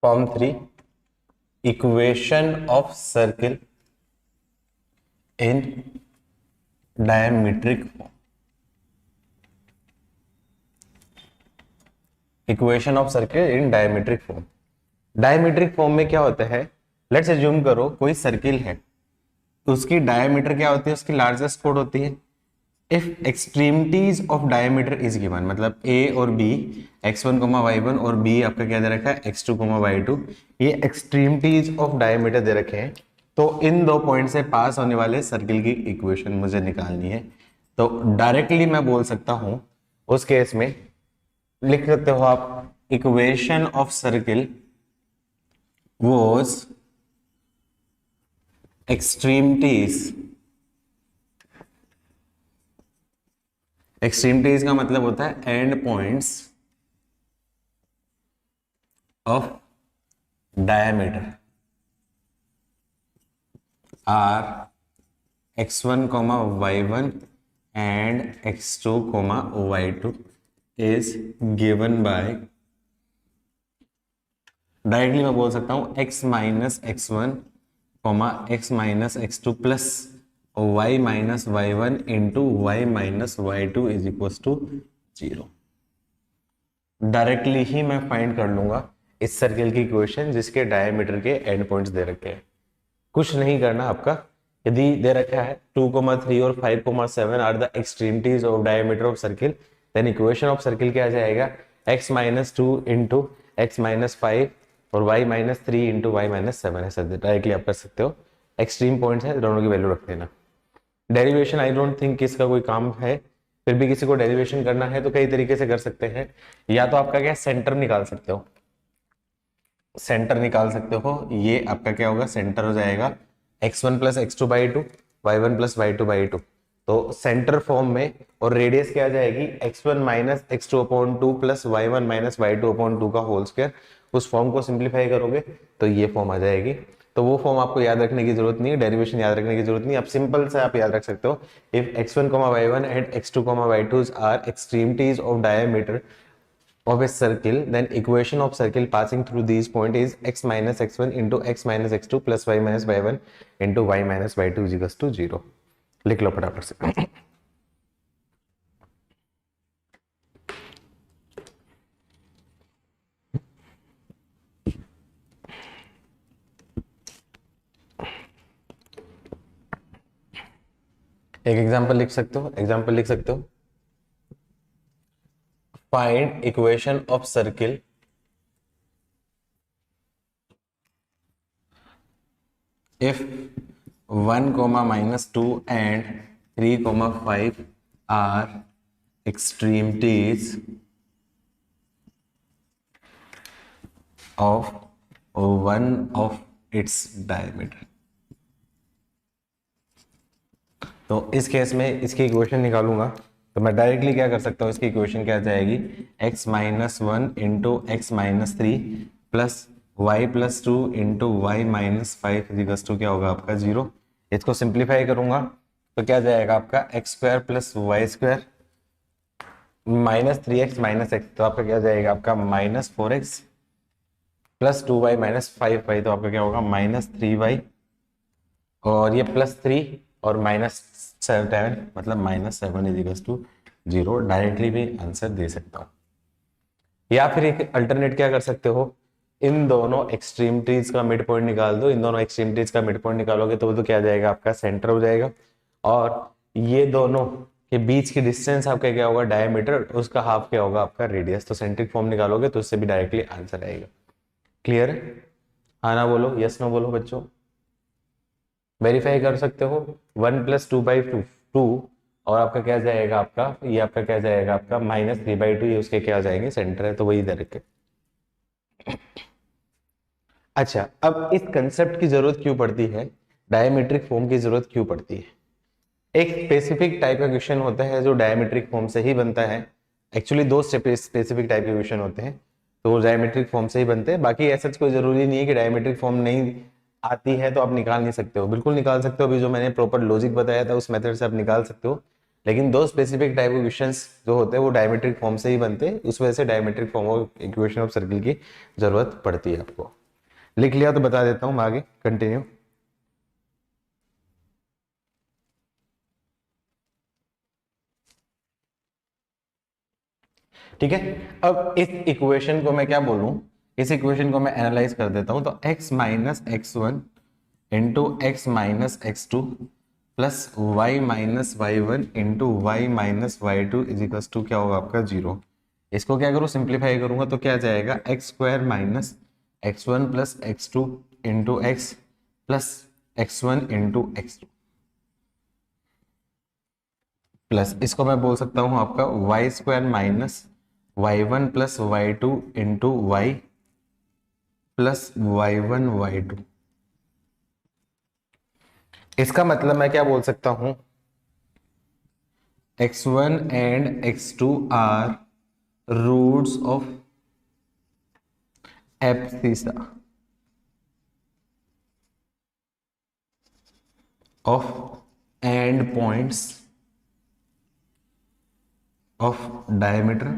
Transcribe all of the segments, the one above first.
Form 3, equation of circle in diametric form. Equation of circle in diametric form. Diametric form में क्या होता है, let's assume करो कोई सर्किल है, उसकी डायमीटर क्या होती है, उसकी लार्जेस्ट कोड होती है। If extremities of diameter is given, मतलब ए और बी, x1 y1 और बी आपका क्या दे रखा है, x2 y2, ये एक्सट्रीमिटीज ऑफ डायमीटर दे रखे हैं। तो इन दो पॉइंट से पास होने वाले सर्किल की इक्वेशन मुझे निकालनी है। तो डायरेक्टली मैं बोल सकता हूं उस केस में, लिख सकते हो आप, equation of circle was extremities. Extremities का मतलब होता है end points of diameter are x1 y1 and x2 y2 is given by, directly मैं बोल सकता हूं x minus x1 x minus x2 plus y minus y1 into y minus y2 is equal to 0। Directly ही मैं find कर लूंगा इस circle की इक्वेशन जिसके डायमीटर के एंड पॉइंट्स दे रखे हैं। कुछ नहीं करना आपका, यदि दे रखा है 2, 3 और 5, 7 are the extremities of diameter of circle, then equation of circle क्या जाएगा, x minus 2 into x minus 5 और y minus 3 into y minus 7। ऐसा डायरेक्टली आप कर सकते हो। एक्सट्रीम पॉइंट्स है, दोनों की वैल्यू रख देना। डेरिवेशन आई डोंट थिंक इसका कोई काम है, फिर भी किसी को डेरिवेशन करना है तो कई तरीके से कर सकते हैं। या तो आपका क्या, सेंटर निकाल सकते हो, सेंटर निकाल सकते हो। ये आपका क्या होगा, सेंटर हो जाएगा x1 plus x2 by 2, y1 plus y2 by 2। तो सेंटर फॉर्म में, और रेडियस क्या आ जाएगी, x1 minus x2 upon 2 plus y1 minus y2 upon 2 का होल स्क्वायर। उस फॉर्म को सिंप्लीफाई करोगे तो ये फॉर्म आ जाएगी। तो वो फॉर्म आपको याद रखने की जरूरत नहीं है, डेरिवेशन याद रखने की जरूरत नहीं। आप सिंपल से आप याद रख सकते हो, if x1 y1 and x2 y2 are extremities of diameter of a circle, then equation of circle passing through these point is x minus x1 into x minus x2 plus y minus y1 into y minus y2 is equals to 0। लिख लो फटाफट से। एक example लिख सकते हो, example लिख सकते हो, find equation of circle if 1 minus 2 and 3 5 are extremities of one of its diameter। तो इस केस में इसकी इक्वेशन निकालूंगा तो मैं डायरेक्टली क्या कर सकता हूँ, इसकी इक्वेशन क्या जाएगी, x minus 1 into x minus 3 plus y plus 2 into y minus 5 equals to क्या होगा आपका 0। इसको सिंप्लीफाई करूंगा तो क्या जाएगा आपका x square plus Y square minus 3x minus x, तो आपका क्या जाएगा आपका minus 4x plus 2y minus 5y, तो आपका क्या होगा माइनस 3y, और ये प्लस 3 और माइनस 7 मतलब minus 7 is equal to 0। Directly भी आंसर दे सकता हूं। या फिर एक अल्टरनेट क्या कर सकते हो, इन दोनों एक्सट्रीमिटीज का मिड पॉइंट निकाल दो। इन दोनों एक्सट्रीमिटीज का मिड पॉइंट निकालोगे तो वो तो क्या जाएगा आपका सेंटर हो जाएगा, और ये दोनों के बीच की डिस्टेंस आपका क्या होगा डायमीटर, उसका हाफ क्या होगा आपका रेडियस। तो सेंट्रिक फॉर्म निकालोगे तो उससे भी डायरेक्टली आंसर आएगा। क्लियर है? हाँ ना बोलो, यस नो बोलो बच्चों। वेरीफाई कर सकते हो 1 प्लस 2/2 और आपका क्या जाएगा आपका, ये आपका क्या जाएगा आपका माइनस 3/2, ये उसके क्या जाएंगे सेंटर है, तो वही इधर के। अच्छा, अब इस कंसेप्ट की जरूरत क्यों पड़ती है, डायमेट्रिक फॉर्म की जरूरत क्यों पड़ती है। एक स्पेसिफिक टाइप का क्वेश्चन होता है जो डायमेट्रिक फॉर्म से ही बनता है। एक्चुअली दो स्पेसिफिक टाइप के क्वेश्चन होते हैं तो डायमेट्रिक फॉर्म से ही बनते हैं। बाकी ऐसा कोई जरूरी नहीं है कि डायमेट्रिक फॉर्म नहीं आती है तो आप निकाल नहीं सकते हो, बिल्कुल निकाल सकते हो। अभी जो मैंने प्रॉपर लॉजिक बताया था उस मेथड से आप निकाल सकते हो, लेकिन दो स्पेसिफिक टाइप के क्वेश्चंस जो होते हैं वो डायमेट्रिक फॉर्म से ही बनते हैं, उस वजह से diametric form of equation of circle की जरूरत पड़ती है आपको। लिख लिया तो बता देता हूं मैं आगे कंटिन्यू। ठीक है, अब इस इक्वेशन को मैं क्या बोलूं, इस इक्वेशन को मैं एनालाइज कर देता हूं। तो x minus x one into x minus x two plus Y minus y one into y minus y two equals to क्या होगा आपका 0। इसको क्या करूं, सिंप्लीफाई करूंगा तो क्या जाएगा x square minus x one plus x two into x plus x one into x two plus इसको मैं बोल सकता हूं आपका y square minus y one plus y two into y plus y one y two. इसका मतलब मैं क्या बोल सकता हूं, x1 and x2 are roots of abscissa of end points of diameter।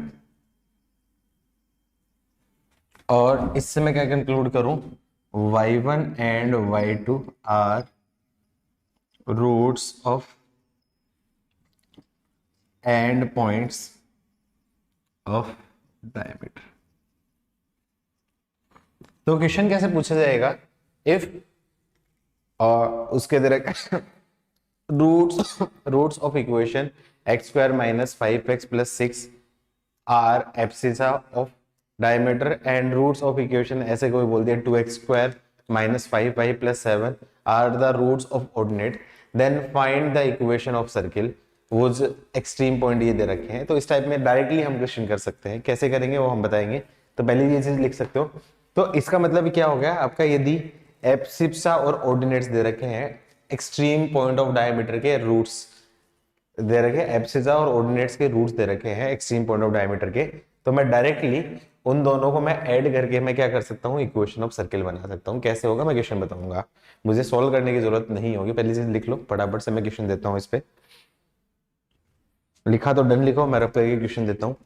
और इससे मैं क्या कंक्लूड करूं, y1 and y2 are roots of end points of diameter। तो क्वेश्चन कैसे पूछा जाएगा, इफ और उसके direct roots of equation x square minus five x plus six are abscissa of diameter and roots of equation ऐसे कोई बोल दिया two x square minus five y plus seven are the roots of ordinate, then find the equation of circle. वो जो extreme point ये दे रखे हैं, तो इस टाइप में डायरेक्टली हम क्वेश्चन कर सकते हैं। कैसे करेंगे वो हम बताएंगे। तो पहले ये चीज लिख सकते हो। तो इसका मतलब क्या हो गया आपका, यदि एब्सिसा और ऑर्डिनेट्स दे रखे हैं, एक्सट्रीम पॉइंट ऑफ डायमीटर के रूट्स दे रखे हैं, एब्सिसा और ऑर्डिनेट्स के रूट्स दे रखे हैं एक्सट्रीम पॉइंट ऑफ डायमीटर के, तो मैं डायरेक्टली उन दोनों को मैं ऐड करके मैं क्या कर सकता हूँ, इक्वेशन ऑफ सर्किल बना सकता हूँ। कैसे होगा मैं क्वेश्चन बताऊंगा, मुझे सोल्व करने की जरूरत नहीं होगी। पहली चीज लिख लो फटाफट से, मैं क्वेश्चन देता हूँ। इस पे लिखा तो डन लिखो, मैं रफ करके क्वेश्चन देता हूँ।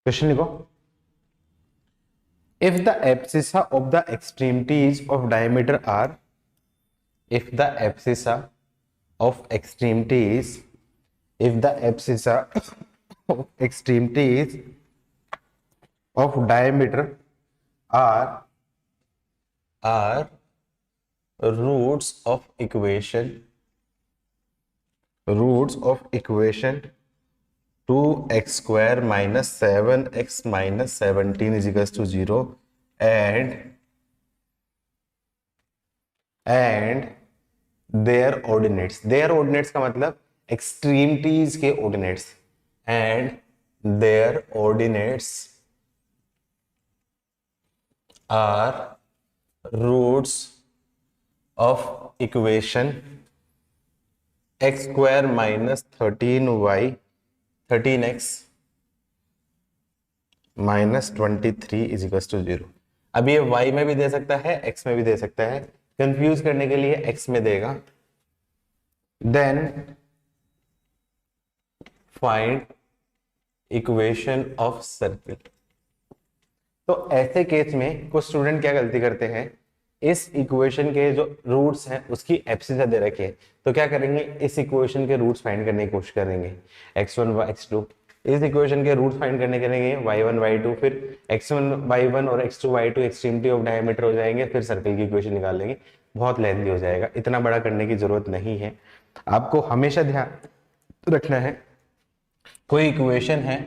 क्वेश्चन लिखो, if the abscissa of the extremities of diameter are, if the abscissa of extremities, if the abscissa of extremities of diameter are roots of equation 2x square minus 7x minus 17 is equals to 0 and their ordinates का मतलब extremities के ordinates and their ordinates are roots of equation x square minus 13x minus 23 is equal to 0। अब ये y में भी दे सकता है, x में भी दे सकता है। कंफ्यूज करने के लिए x में देगा, then find equation of circle. तो ऐसे केस में कुछ स्टूडेंट क्या गलती करते हैं, इस इक्वेशन के जो रूट्स हैं उसकी एब्सिसा दे रखे हैं, तो क्या करेंगे, इस इक्वेशन के रूट्स फाइंड करने की कोशिश करेंगे, x1 x2। इस इक्वेशन के रूट्स फाइंड करने के लिए y1 y2, फिर x1 y1 और x2 y2 extremity of diameter हो जाएंगे, फिर सर्कल की इक्वेशन निकाल लेंगे। बहुत लेंथी हो जाएगा, इतना बड़ा करने की जरूरत नहीं है। आपको हमेशा ध्यान रखना है, कोई इक्वेशन है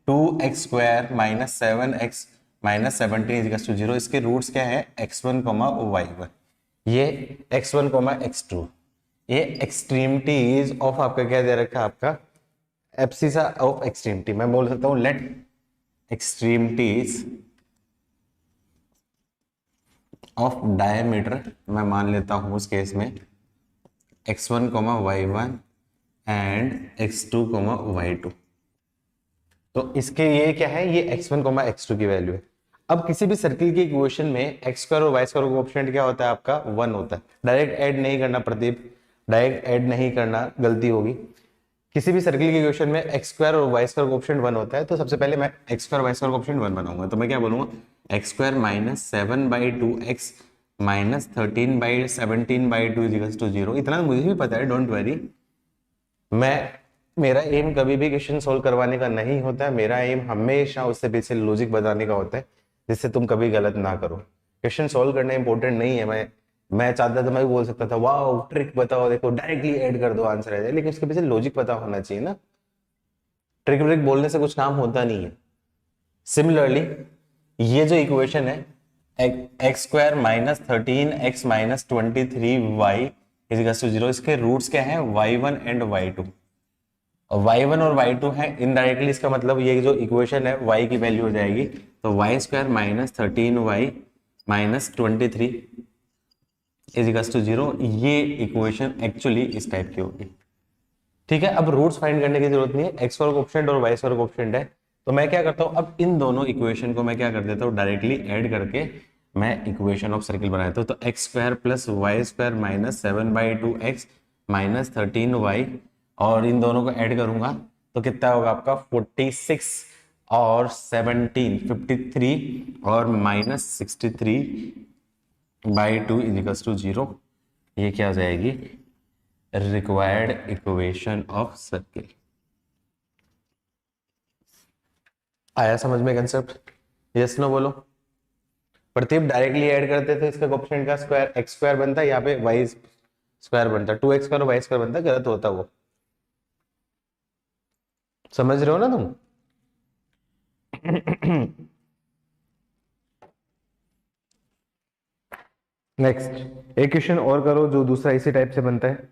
2x² माइनस 7x माइनस 17 0, इसके रूट्स क्या है, x1 y1, ये x1 x2, ये एक्सट्रीमिटीज ऑफ आपका क्या दे रखा है, आपका एब्सिसा ऑफ एक्सट्रीमिटी। मैं बोल सकता हूं लेट एक्सट्रीमिटीज ऑफ डायमीटर, मैं मान लेता हूं उस केस में x1 y1 and x2 y2। तो इसके ये क्या है, ये x1 x2 की वैल्यू है। अब किसी भी सर्किल की इक्वेशन में x² और y² कोएफिशिएंट क्या होता है, आपका 1 होता है। डायरेक्ट ऐड नहीं करना प्रदीप, डायरेक्ट ऐड नहीं करना, गलती होगी। किसी भी सर्किल की इक्वेशन में x² और y² कोएफिशिएंट 1 होता है, तो सबसे पहले मैं x² और y² कोएफिशिएंट 1 बनाऊंगा। तो मैं क्या बोलूंगा, x² minus 7/2x minus 13/17/2 equals to 0। इतना मुझे भी पता है, डोंट वरी। मेरा एम कभी भी क्वेश्चन सोल्व करवाने का नहीं होता है, मेरा एम हमेशा उससे पीछे लॉजिक बताने का होता है, जिससे तुम कभी गलत ना करो। क्वेश्चन सोल्व करना इंपॉर्टेंट नहीं है। मैं चाहता तो मैं भी बोल सकता था वाह ट्रिक बताओ, देखो डायरेक्टली ऐड कर दो आंसर आ जाए, लेकिन उसके पीछे लॉजिक पता होना चाहिए ना। ट्रिक व्रिक बोलने से कुछ काम होता नहीं है। सिमिलरली ये जो इक्वेशन है x² minus 13x minus 23y is to 0, इसके रूट्स क्या है, y1 एंड y2। y1 और y2 है, इनडायरेक्टली इसका मतलब ये जो इक्वेशन है y की वैल्यू हो जाएगी, तो y² minus 13y minus 23 is equals to 0। ये इक्वेशन एक्चुअली इस टाइप की होगी। ठीक है, अब रूट्स फाइंड करने की जरूरत नहीं है, x स्क्वायर कोएफिशिएंट और y स्क्वायर कोएफिशिएंट है। तो मैं क्या करता हूं, अब इन दोनों इक्वेशन को मैं क्या कर देता हूं, डायरेक्टली ऐड करके मैं इक्वेशन ऑफ सर्किल बना देता हूं। तो x² plus y² minus 7/2x minus 13y, और इन दोनों को ऐड करूंगा तो कितना होगा आपका 46 और 17 53 और माइनस 63/2 इज टू 0। ये क्या हो जाएगी, रिक्वायर्ड इक्वेशन ऑफ सर्किल। आया समझ में कंसेप्ट, यस नो बोलो। प्रतीप डायरेक्टली ऐड करते थे, इसका कोएफिशिएंट का स्क्वायर x² बनता है, यहाँ पे y² बनता है, 2x² और y² बनता है, गलत होता वो। समझ रहे हो ना तुम। नेक्स्ट एक क्वेश्चन और करो जो दूसरा इसी टाइप से बनता है।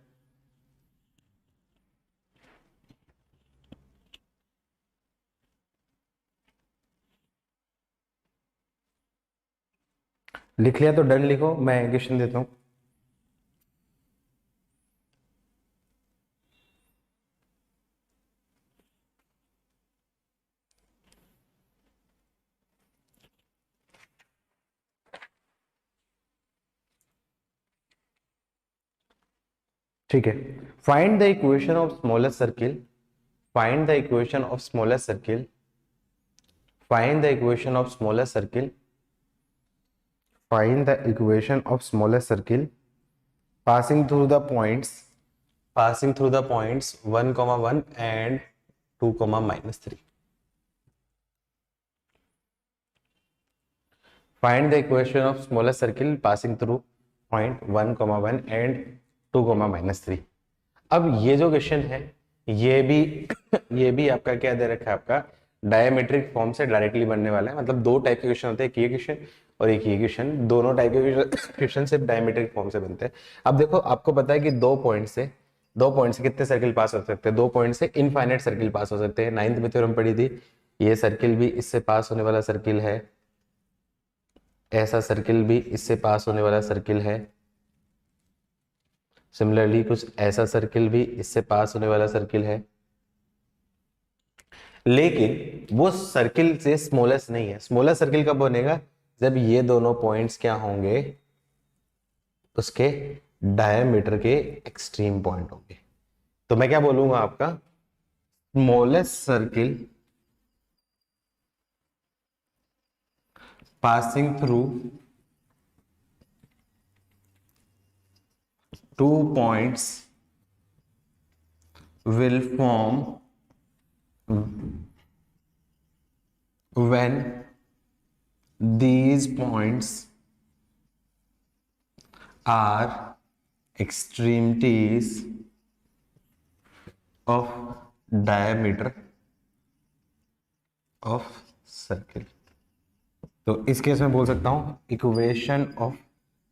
लिख लिया तो डन लिखो, मैं क्वेश्चन देता हूं। ठीक है, find the equation of smallest circle, find the equation of smallest circle, find the equation of smallest circle, find the equation of smallest circle passing through the points, passing through the points 1, 1 and 2, -3. Find the equation of smallest circle passing through point 1, 1 and 2, -3. अब ये जो question है ये भी ये भी आपका क्या दे रखा है, आपका डायमेट्रिक फॉर्म से डायरेक्टली बनने वाला है। मतलब दो टाइप के क्वेश्चन होते हैं, एक ये क्वेश्चन और एक ये क्वेश्चन, दोनों टाइप के क्वेश्चन सिर्फ डायमेट्रिक फॉर्म से बनते हैं। अब देखो आपको पता है कि दो पॉइंट से कितने सर्किल पास हो सकते हैं, 2 पॉइंट से इनफाइनाइट सर्किल पास हो सकते हैं। 9th में थ्योरम पढ़ी थी, ये सर्किल भी इससे पास होने वाला सर्किल है, ऐसा सर्किल भी इससे पास होने वाला सर्किल है, सिमिलरली कुछ ऐसा सर्किल भी इससे पास होने वाला सर्किल है। लेकिन वो सर्किल से स्मॉलेस्ट नहीं है। स्मॉलेस्ट सर्किल कब बनेगा, जब ये दोनों पॉइंट्स क्या होंगे, उसके डायमीटर के एक्सट्रीम पॉइंट होंगे। तो मैं क्या बोलूंगा, आपका smallest circle passing through 2 points will form when these points are extremities of diameter of circle। तो इस केस में बोल सकता हूं equation of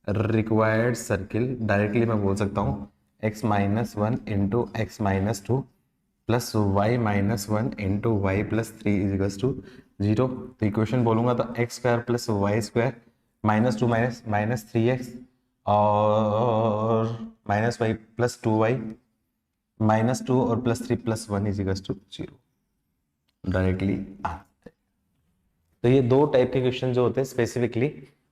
required circle, directly मैं बोल सकता हूं x-1 into x-2 plus y-1 into y+3 equals to 0। तो इक्वेशन बोलूंगा तो x square plus Y square -2 minus 3x और -y+2y -2 और +3 +1 इजिकल्स टू 0 डायरेक्टली। तो ये दो टाइप के क्वेश्चन जो होते हैं स्पेसिफिकली,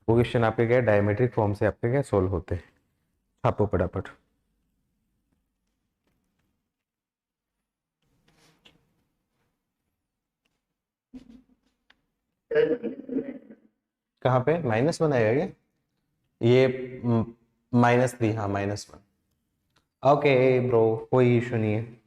वो क्वेश्चन आपके क्या डायमेट्रिक फॉर्म से आपके क्या सोल्व होते हैं। छापो फटाफट। कहाँ पे -1 आएगा क्या? ये -3, हाँ -1। ओके ब्रो, कोई इशू नहीं है।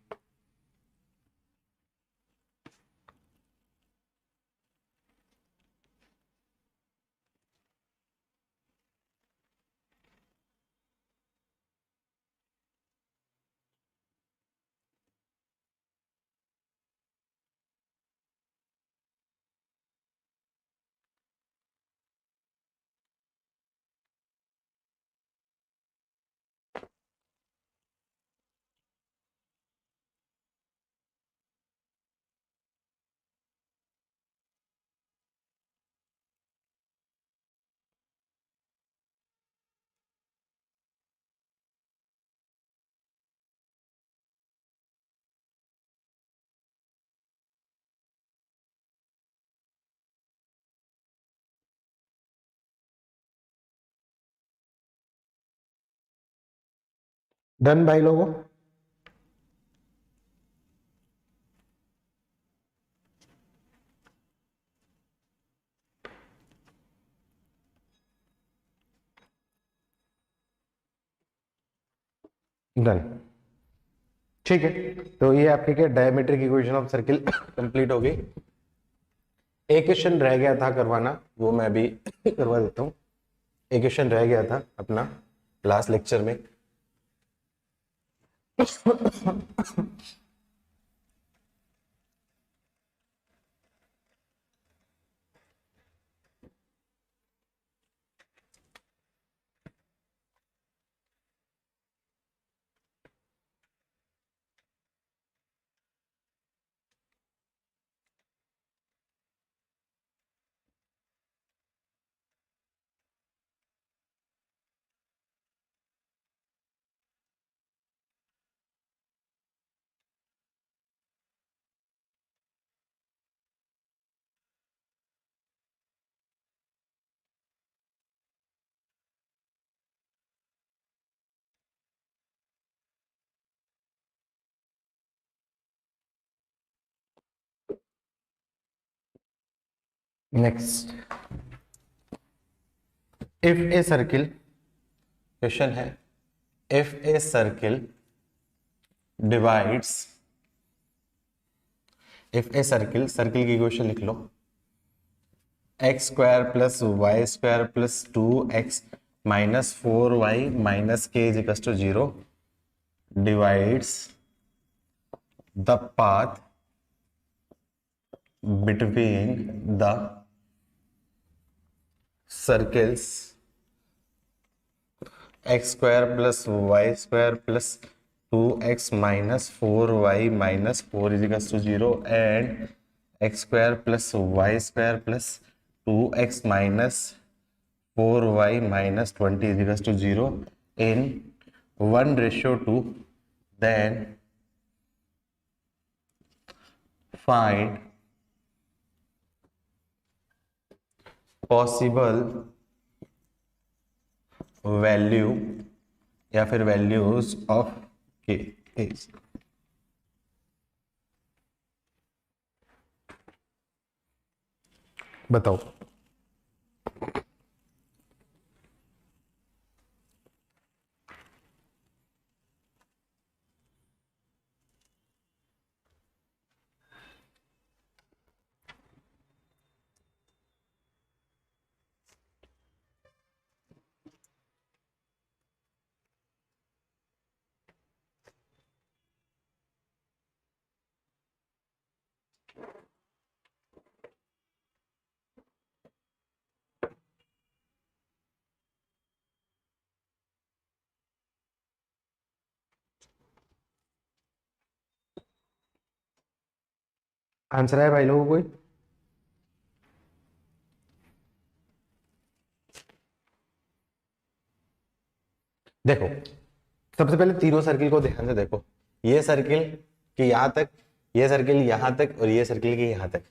डन भाई लोगों। डन, ठीक है। तो ये आपके क्या diametric equation of circle complete हो गई। एक क्वेश्चन रह गया था करवाना, वो मैं भी करवा देता हूँ। एक क्वेश्चन रह गया था अपना लास्ट लेक्चर में। Next, if a circle, question है if a circle divides, if a circle, circle की इक्वेशन लिख लो x square plus Y square plus 2x minus 4y minus k is equal to 0 divides the path between the circles x square plus y square plus 2x minus 4y minus 4 is equals to 0 and x square plus y square plus 2x minus 4y minus 20 is equals to 0 in 1:2, then find possible value या फिर values of के is. बताओ। Answer है भाई लोगों को कोई? देखो सबसे पहले तीनों सर्किल को ध्यान से देखो, ये सर्किल कि यहां तक, ये सर्किल यहां तक, और ये सर्किल की यहां तक,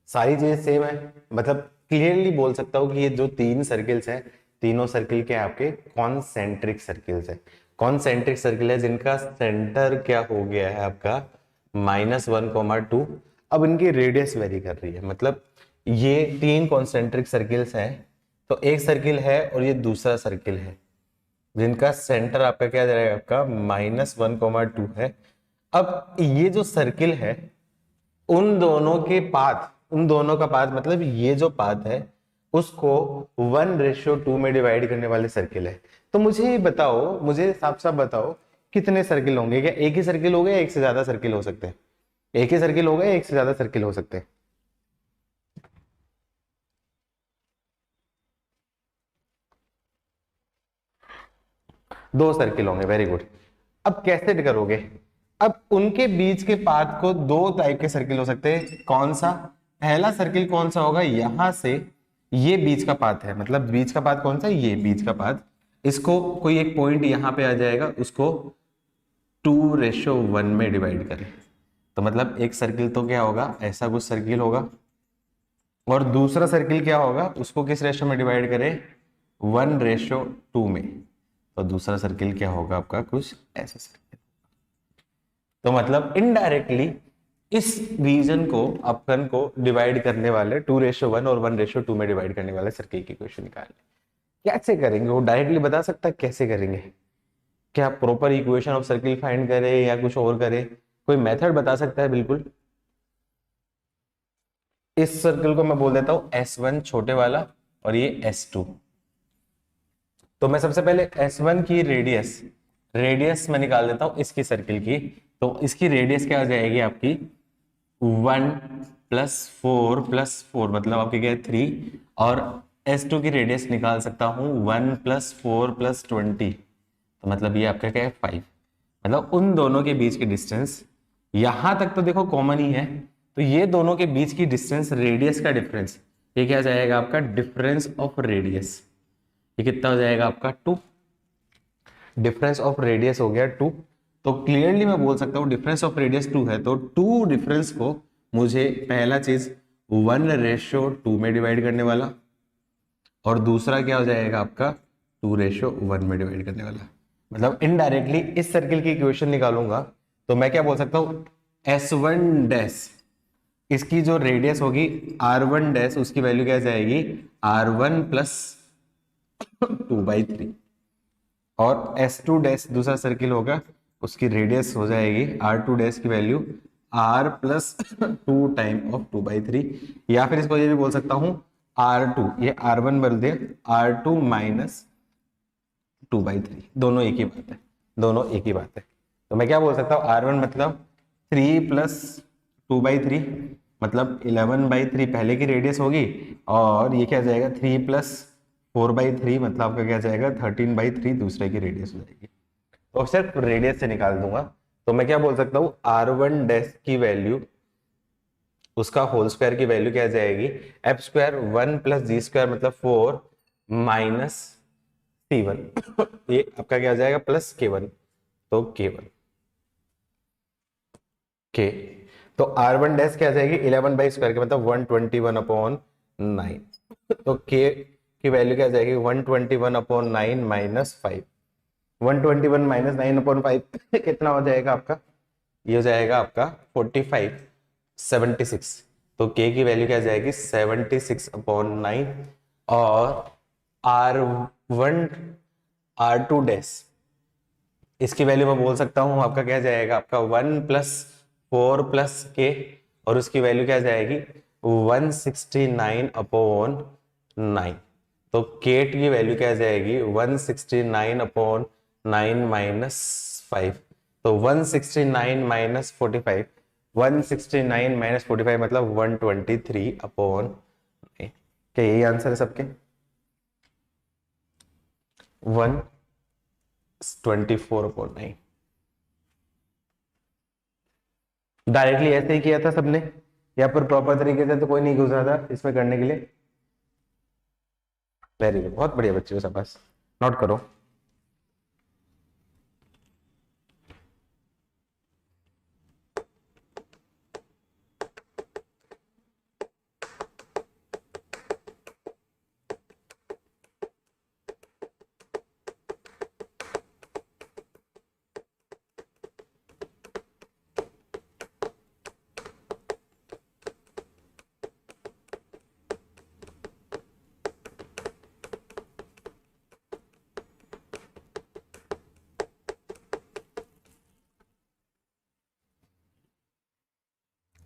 सारी चीजें सेम है। मतलब क्लियरली बोल सकता हूँ कि ये जो तीन सर्किल्स हैं, तीनों सर्किल के आपके कॉन्सेंट्रिक सर्किल्स है। कॉन्सेंट्रिक सर्किल है जिनका सेंटर क्या हो गया है आपका -1,2। अब इनकी रेडियस वेरी कर रही है, मतलब ये तीन कॉन्सेंट्रिक सर्किल्स हैं, तो एक सर्किल है और ये दूसरा सर्किल है जिनका सेंटर आपका क्या जाएगा, आपका -1,2 है। अब ये जो सर्किल है, उन दोनों के पाथ, उन दोनों का पाथ मतलब ये जो पाथ है उसको 1:2 में डिवाइड करने वाले सर्किल है। तो मुझे ये बताओ, मुझे साफ साफ बताओ कितने सर्किल होंगे? क्या एक ही सर्किल होगा या एक से ज्यादा सर्किल हो सकते हैं? एक ही सर्किल होगा या एक से ज्यादा सर्किल हो सकते हैं? दो सर्किल होंगे, वेरी गुड। अब कैसे करोगे? अब उनके बीच के पाथ को दो टाइप के सर्किल हो सकते हैं। कौन सा? पहला सर्किल कौन सा होगा, यहां से ये बीच का पाथ है, मतलब बीच का पाथ कौन सा, ये बीच का पाथ, इसको कोई एक पॉइंट यहां पे आ जाएगा, उसको 2:1 में डिवाइड करें। तो मतलब एक सर्किल तो क्या होगा, ऐसा कुछ सर्किल होगा, और दूसरा सर्किल क्या होगा, उसको किस रेशो में डिवाइड करें, 1:2 में। तो दूसरा सर्किल क्या होगा आपका, कुछ ऐसा सर्किल। तो मतलब इनडायरेक्टली इस रीजन को, अपन को डिवाइड करने वाले 2:1 और 1:2 में डिवाइड करने वाले सर्किल की इक्वेशन निकाल। कैसे करेंगे वो डायरेक्टली बता सकता है कैसे करेंगे? क्या proper equation of circle find करें या कुछ और करें? कोई मेथड बता सकता है? बिल्कुल। इस सर्किल को मैं बोल देता हूं S1 छोटे वाला और ये S2। तो मैं सबसे पहले S1 की रेडियस, रेडियस मैं निकाल देता हूं इसकी सर्किल की। तो इसकी रेडियस क्या आ जाएगी आपकी, 1+4+4, मतलब आपकी क्या है 3। और S2 की रेडियस निकाल सकता हूं 1+4+20, तो मतलब ये आपका क्या है 5। मतलब उन दोनों के बीच की डिस्टेंस, यहां तक तो देखो कॉमन ही है, तो ये दोनों के बीच की डिस्टेंस, रेडियस का डिफरेंस, ये क्या जाएगा आपका डिफरेंस ऑफ रेडियस। ये कितना हो जाएगा आपका 2। डिफरेंस ऑफ रेडियस हो गया 2। तो क्लियरली मैं बोल सकता हूं डिफरेंस ऑफ रेडियस 2 है, तो 2 डिफरेंस को मुझे पहला चीज 1:2 में डिवाइड करने वाला, और दूसरा क्या हो जाएगा आपका 2:1 में डिवाइड करने वाला। मतलब इनडायरेक्टली इस सर्किल की इक्वेशन निकालूंगा तो मैं क्या बोल सकता हूं, S1 डैश, इसकी जो रेडियस होगी R1 डैश, उसकी वैल्यू क्या जाएगी R1 + 2/3। और S2 डैश दूसरा सर्किल होगा, उसकी रेडियस हो जाएगी R2 डैश की वैल्यू R+2 टाइम ऑफ 2/3। या फिर इसको ये भी बोल सकता हूं R2, ये R1 बोल दे, R2 - 2/3, दोनों एक ही बात है, दोनों एक ही बात है। तो मैं क्या बोल सकता हूँ, R1 मतलब 3 + 2/3, मतलब 11/3 पहले की रेडियस होगी, और ये क्या जाएगा 3 + 4/3, मतलब आपका क्या जाएगा 13/3 दूसरे की रेडियस हो जाएगी। तो सिर्फ रेडियस से निकाल दूंगा, तो मैं क्या बोल सकता हूँ R1 डैश की वैल्यू, उसका होल स्क्वायर की वैल्यू क्या जाएगी f², 1 + g² मतलब 4 - C1 ये आपका क्या आ जाएगा प्लस K1, तो K1 K। तो R1 डैश क्या आ जाएगी 11/² के मतलब 121/9, तो K की वैल्यू क्या आ जाएगी 121/9 - 5। 121 - 9/5 कितना हो जाएगा आपका, ये हो जाएगा आपका 45, 76। तो K की वैल्यू क्या आ जाएगी 76/9। और R1 R2 डैश, इसकी वैल्यू मैं बोल सकता हूं आपका क्या जाएगा, आपका 1+4+K, और उसकी वैल्यू क्या जाएगी 169/9। तो K की वैल्यू क्या जाएगी 169/9 - 5। तो 169 - 45, 169 - 45 मतलब 123/9। क्या यही आंसर है सबके? 124/9। डायरेक्टली ऐसे ही किया था सबने, या फिर प्रॉपर तरीके से तो कोई नहीं गुजरा था इसमें करने के लिए? वेरी गुड, बहुत बढ़िया बच्चे हो सब, बस नोट करो।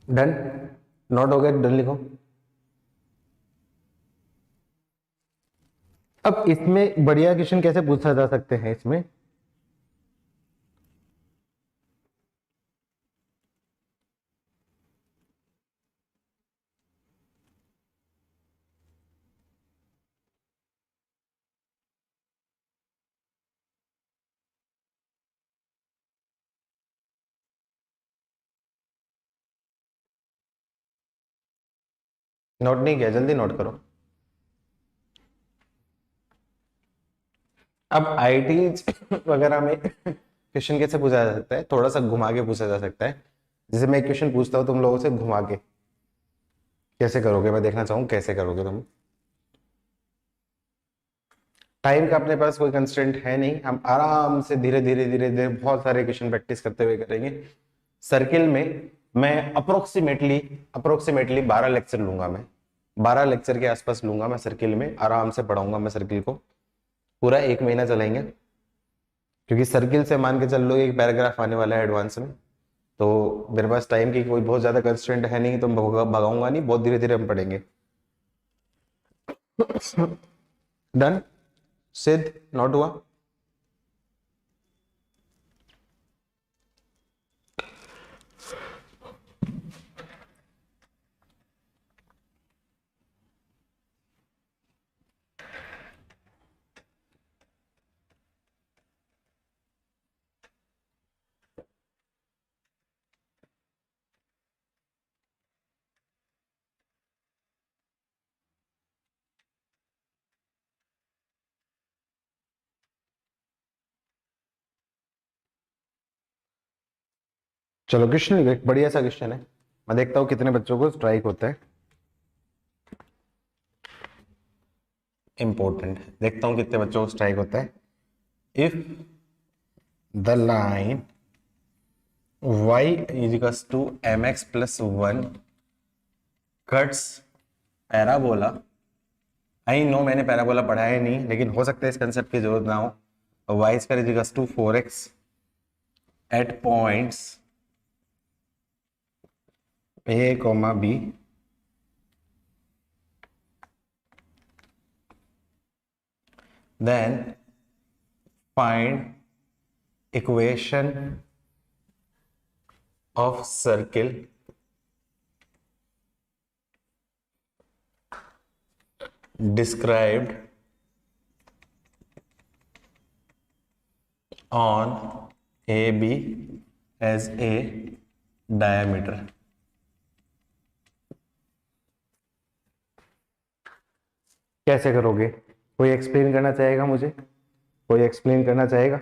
डन, नोट हो गया, डन लिखो। अब इसमें बढ़िया क्वेश्चन कैसे पूछा जा सकते हैं इसमें? नोट नहीं किया, जल्दी नोट करो। अब आईटी वगैरह में क्वेश्चन कैसे पूछा जा सकता है? थोड़ा सा घुमा के पूछा जा सकता है। जैसे मैं एक क्वेश्चन पूछता हूँ तुम लोगों से, घुमा के कैसे करोगे, मैं देखना चाहूँ कैसे करोगे तुम। टाइम का अपने पास कोई कंस्ट्रेंट है नहीं, हम आराम से धीरे धीरे धीरे धीरे बहुत सारे क्वेश्चन प्रैक्टिस करते हुए करेंगे। सर्किल में मैं अप्रोक्सीमेटली अप्रोक्सीमेटली 12 लेक्चर लूंगा, मैं 12 लेक्चर के आसपास लूंगा मैं सर्किल में, आराम से पढ़ाऊंगा मैं सर्किल को, पूरा 1 महीना चलाएंगे। क्योंकि सर्किल से मान के चल लो एक पैराग्राफ आने वाला है एडवांस में, तो मेरे पास टाइम की कोई बहुत ज्यादा कंस्ट्रेंट है नहीं, तो मैं भगाऊंगा नहीं, बहुत धीरे धीरे हम पढ़ेंगे। डन, सिद्ध, नोट हुआ? चलो क्वेश्चन, एक बढ़िया सा क्वेश्चन है, मैं देखता हूँ कितने बच्चों को स्ट्राइक होता है। इंपॉर्टेंट है, देखता हूँ कितने बच्चों को स्ट्राइक होता है। If the line y equals to mx plus 1 cuts parabola, I know मैंने पैराबोला पढ़ाया नहीं, लेकिन हो सकता है इस कंसेप्ट की जरूरत ना हो। y square equals to 4x at points a, b, then find equation of circle described on AB as a diameter। कैसे करोगे? कोई एक्सप्लेन करना चाहेगा मुझे? कोई एक्सप्लेन करना चाहेगा?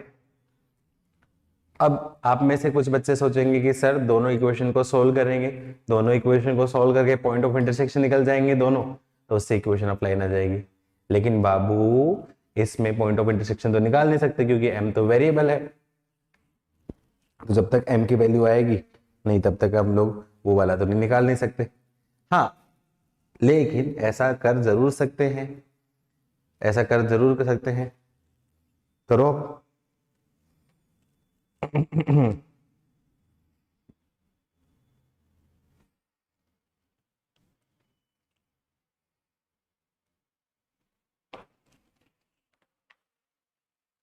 अब आप में से कुछ बच्चे सोचेंगे कि सर दोनों इक्वेशन को सोल्व करेंगे, दोनों इक्वेशन को सोल्व करके पॉइंट ऑफ इंटरसेक्शन निकल जाएंगे दोनों, तो उससे इक्वेशन अप्लाई ना जाएगी। लेकिन बाबू इसमें पॉइंट ऑफ इंटरसेक्शन तो निकाल नहीं सकते, क्योंकि m तो वेरिएबल है, तो जब तक m की वैल्यू आएगी नहीं तब तक हम लोग वो वाला तो नहीं निकाल नहीं सकते। हाँ, लेकिन ऐसा कर जरूर सकते हैं, ऐसा कर जरूर कर सकते हैं। करो।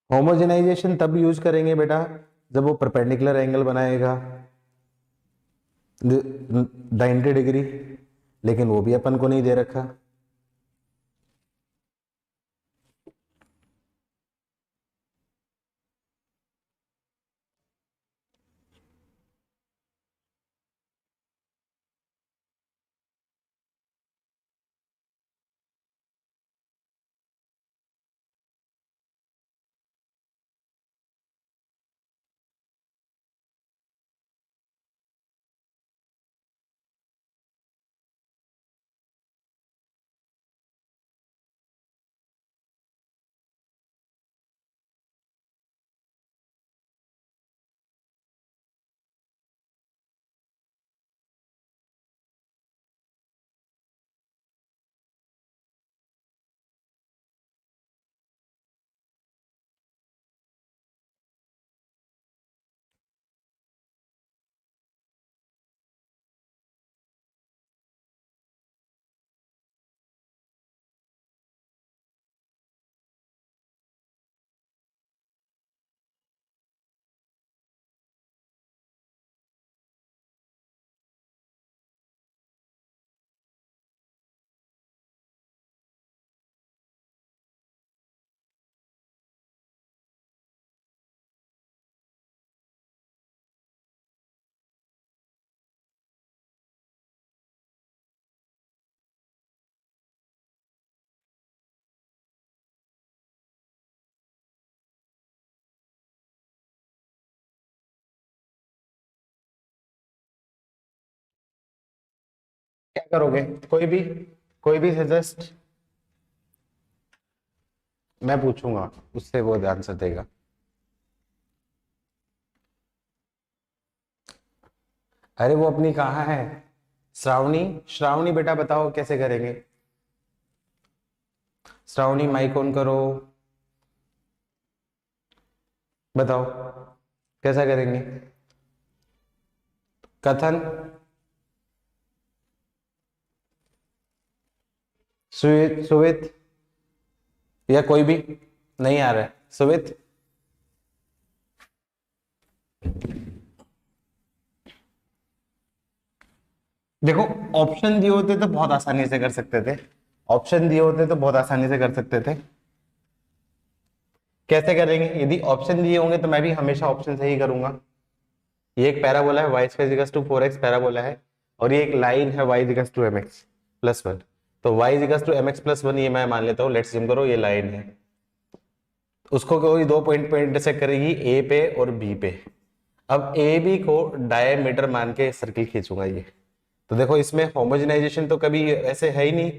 होमोजेनाइजेशन तब यूज करेंगे बेटा जब वो परपेंडिकुलर एंगल बनाएगा 90 डिग्री, लेकिन वो भी अपन को नहीं दे रखा। करोगे? कोई भी सजेस्ट, मैं पूछूंगा उससे वो आंसर देगा। अरे वो अपनी कहाँ है? श्रावणी, श्रावणी बेटा बताओ कैसे करेंगे? श्रावणी माइक ऑन करो, बताओ कैसा करेंगे कथन? सुवित, सुवित या कोई भी नहीं आ रहा है? सुवित, देखो ऑप्शन दिए होते तो बहुत आसानी से कर सकते थे, ऑप्शन दिए होते तो बहुत आसानी से कर सकते थे। कैसे करेंगे? यदि ऑप्शन दिए होंगे तो मैं भी हमेशा ऑप्शन से ही करूंगा। ये एक पैराबोला है, y square equals to 4x parabola है, और ये एक लाइन है y equals to mx plus 1। तो y equals to mx plus 1 ये मैं मान लेता हूँ, लेट्स जिम करो ये लाइन है, उसको कोई दो पॉइंट पे इंटरसेक्ट करेगी, a पे और b पे। अब ए बी को डायमीटर मान के सर्किल खींचूंगा ये। तो देखो इसमें होमोजेनाइजेशन तो कभी ऐसे है ही नहीं,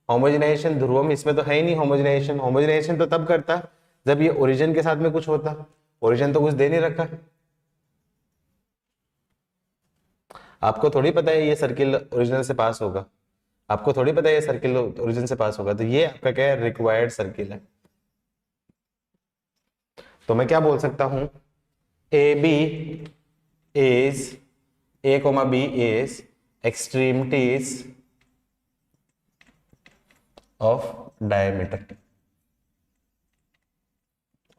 होमोजेनाइजेशन ध्रुवम इसमें तो है ही नहीं। होमोजेनाइजेशन, होमोजेनाइजेशन तो तब करता जब ये ओरिजिन के साथ में कुछ होता, ओरिजिन तो कुछ दे नहीं रखा। आपको थोड़ी पता है ये सर्किल ओरिजिनल से पास होगा, आपको थोड़ी पता है ये सर्किल ओरिजिन से पास होगा। तो ये आपका क्या है? रिक्वायर्ड सर्किल है। तो मैं क्या बोल सकता हूं? A B is, A comma B is extremities of diameter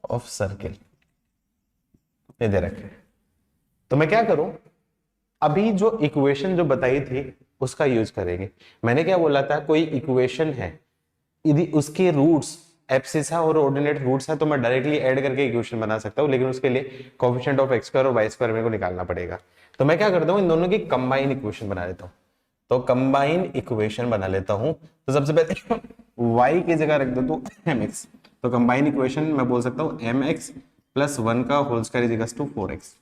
of circle, ये दे रखे। तो मैं क्या करूं? अभी जो इक्वेशन जो बताई थी उसका यूज करेंगे। मैंने क्या बोला था? कोई इक्वेशन है, यदि उसके रूट्स एब्सिसा और ऑर्डिनेट रूट्स है तो मैं डायरेक्टली ऐड करके इक्वेशन बना सकता हूं, लेकिन उसके लिए कोएफिशिएंट ऑफ x स्क्वायर और y स्क्वायर मेरे को निकालना पड़ेगा। तो मैं क्या करता हूं? इन दोनों की कंबाइन इक्वेशन बना लेता हूं। तो कंबाइन इक्वेशन बना लेता हूं। तो सबसे पहले y की जगह रख दो तो mx। तो कंबाइन इक्वेशन मैं बोल सकता हूं mx प्लस 1 का whole square is equals to 4x।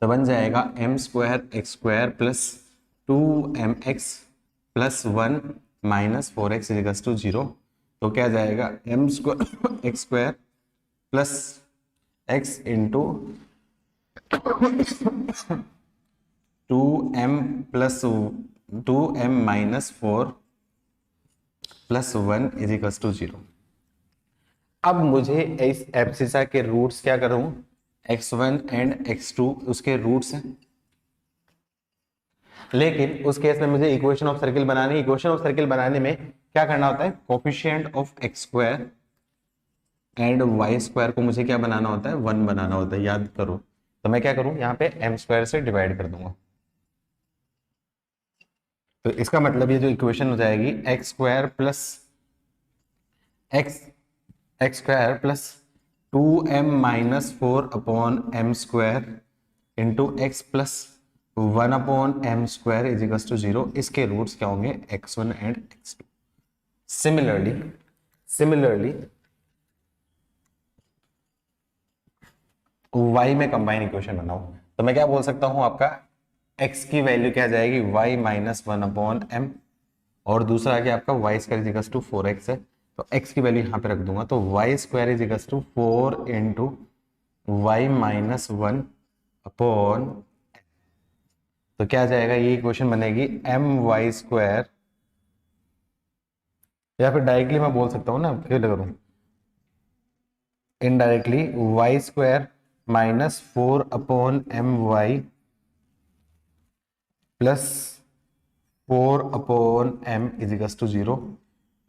तो बन जाएगा m square x square plus 2mx plus 1 minus 4x is equals to 0। तो क्या जाएगा? m square x square plus x into 2m plus 2m minus 4 plus 1 is equals to 0। अब मुझे इस abscissa के रूट्स क्या करूं? x1 एंड x2 उसके रूट्स हैं, लेकिन उस केस में मुझे इक्वेशन ऑफ सर्किल बनानी। इक्वेशन ऑफ सर्किल बनाने में क्या करना होता है? Coefficient of x square and y square को मुझे क्या बनाना होता है? 1 बनाना होता है, याद करो। तो मैं क्या करूं? यहाँ पे m स्क्वायर से डिवाइड कर दूंगा। तो इसका मतलब ये जो इक्वेशन हो जाएगी x square plus x square plus 2m minus 4 upon m square into x plus 1 upon m square is equals to 0। इसके रूट्स क्या होंगे? x1 and x2। Similarly y में कंबाइन इक्वेशन बनाओ। तो मैं क्या बोल सकता हूं? आपका x की वैल्यू क्या जाएगी? y माइनस 1 अपॉन m, और दूसरा क्या आपका y square is equals to 4x है। तो x की वैल्यू यहां पे रख दूंगा। तो y square is equals to 4 into y minus 1 upon, तो क्या जाएगा? ये इक्वेशन बनेगी my स्क्वायर, या फिर डायरेक्टली मैं बोल सकता हूँ ना, फिर करूँ indirectly y square minus 4 upon my plus 4 upon m is equals to 0।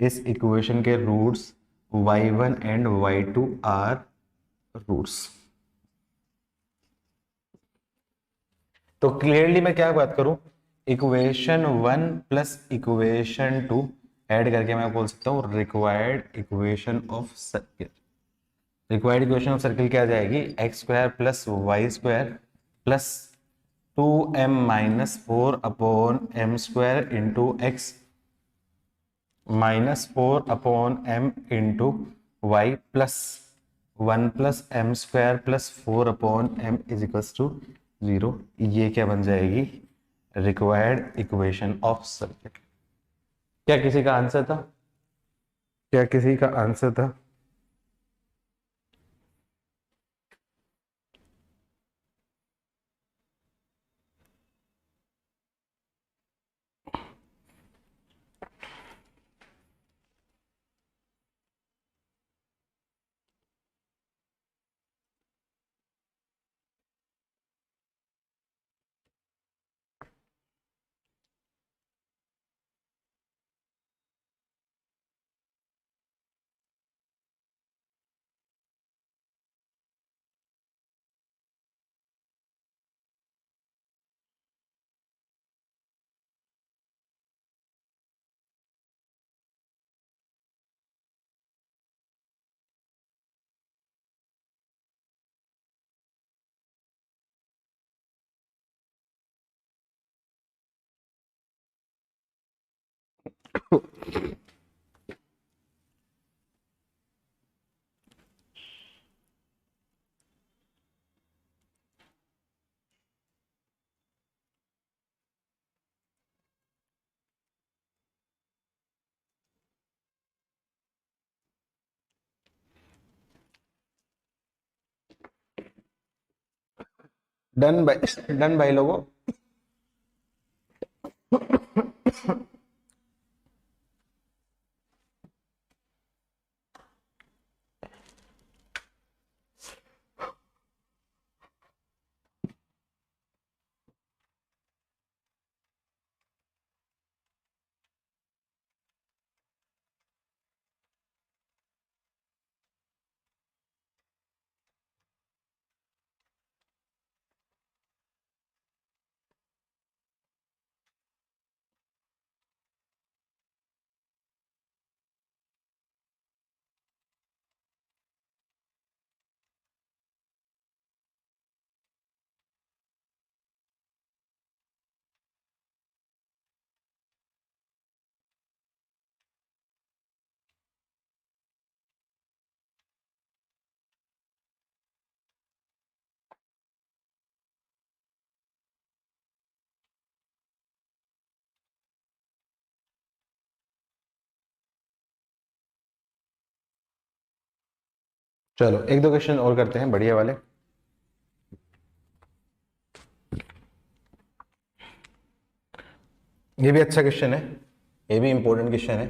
इस इक्वेशन के roots y1 and y2 are roots. तो क्लियरली मैं क्या बात करूं? इक्वेशन 1 प्लस इक्वेशन 2 ऐड करके मैं बोल सकता हूं required equation of circle. Required equation of circle क्या जाएगी? X square plus Y square plus 2m minus 4 upon m square into x minus 4 upon m into y plus 1 plus m square plus 4 upon m is equals to 0। ये क्या बन जाएगी? Required equation of circuit. क्या किसी का answer था? क्या किसी का आंसर था? डन भाई लोगों। चलो एक दो क्वेश्चन और करते हैं बढ़िया वाले। ये भी अच्छा क्वेश्चन है, ये भी इंपॉर्टेंट क्वेश्चन है।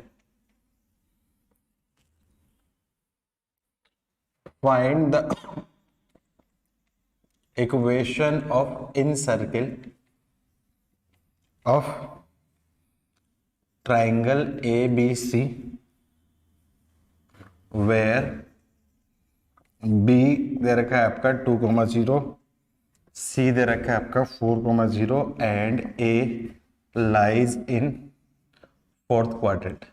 Find the equation of in circle of triangle A B C where B दे रखा है आपका 2,0, सी दे रखा है आपका 4,0 and A lies in fourth quadrant.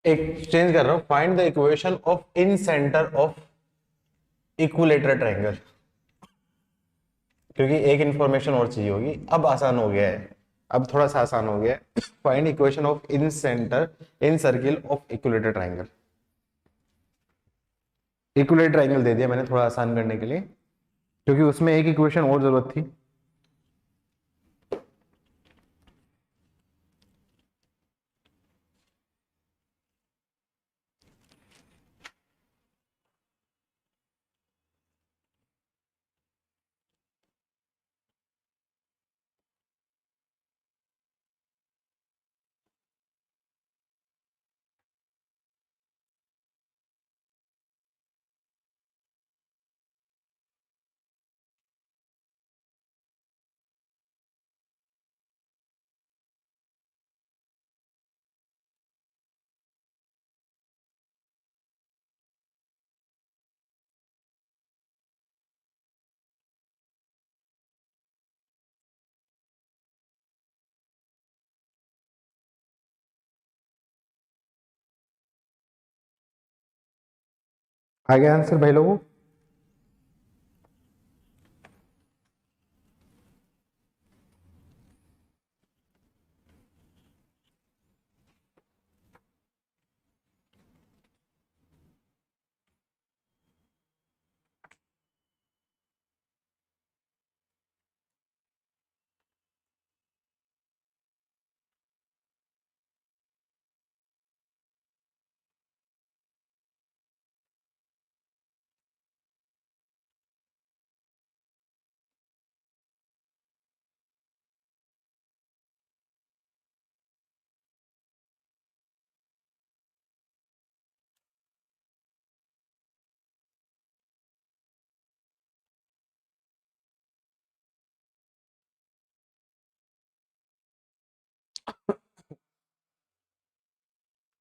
एक चेंज कर रहा हूं, find the equation of in centre of equilateral triangle, क्योंकि एक इंफॉर्मेशन और चाहिए होगी। अब आसान हो गया है, अब थोड़ा सा आसान हो गया है। Find equation of in center in circle of equilateral triangle. Equilateral triangle दे दिया मैंने थोड़ा आसान करने के लिए, क्योंकि उसमें एक इक्वेशन और जरूरत थी। आ गया आंसर भाई लोगों?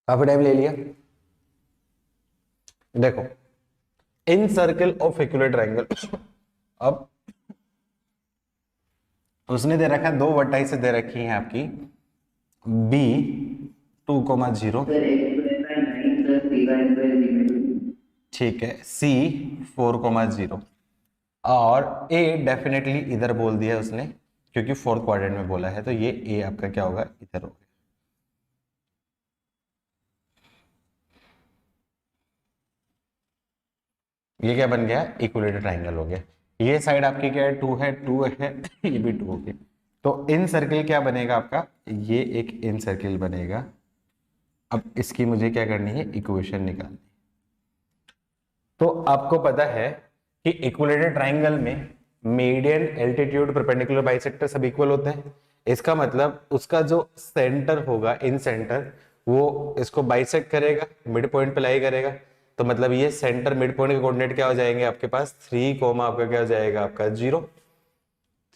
काफी टाइम ले लिया। देखो, इन सर्किल ऑफ इक्विलेटरल ट्रायंगल, अब उसने दे रखा है, दो वर्टाइस दे रखी हैं आपकी, बी 2,0, ठीक है, सी 4,0 और ए डेफिनेटली इधर बोल दिया है उसने, क्योंकि फोर्थ क्वाड्रेंट में बोला है, तो ये ए आपका क्या होगा, इधर होगा। ये क्या बन गया, इक्विलेटरल ट्रायंगल हो गया। ये साइड आपकी क्या है, 2 है, 2 है, ये भी 2 हो गया। तो इन सर्किल क्या बनेगा आपका, ये एक इन सर्किल बनेगा। अब इसकी मुझे क्या करनी है, इक्वेशन निकालनी। तो आपको पता है कि इक्विलेटरल ट्रायंगल में मीडियन, एल्टीट्यूड, परपेंडिकुलर, बाइसेक्टर सब इक्वल होते हैं। इसका मतलब उसका जो सेंटर होगा, इन सेंटर, वो इसको बाइसेक्ट करेगा, मिड पॉइंट पे लाई करेगा। तो मतलब ये सेंटर मिड पॉइंट के कोऑर्डिनेट क्या हो जाएंगे आपके पास, 3, आपका क्या हो जाएगा, आपका 0,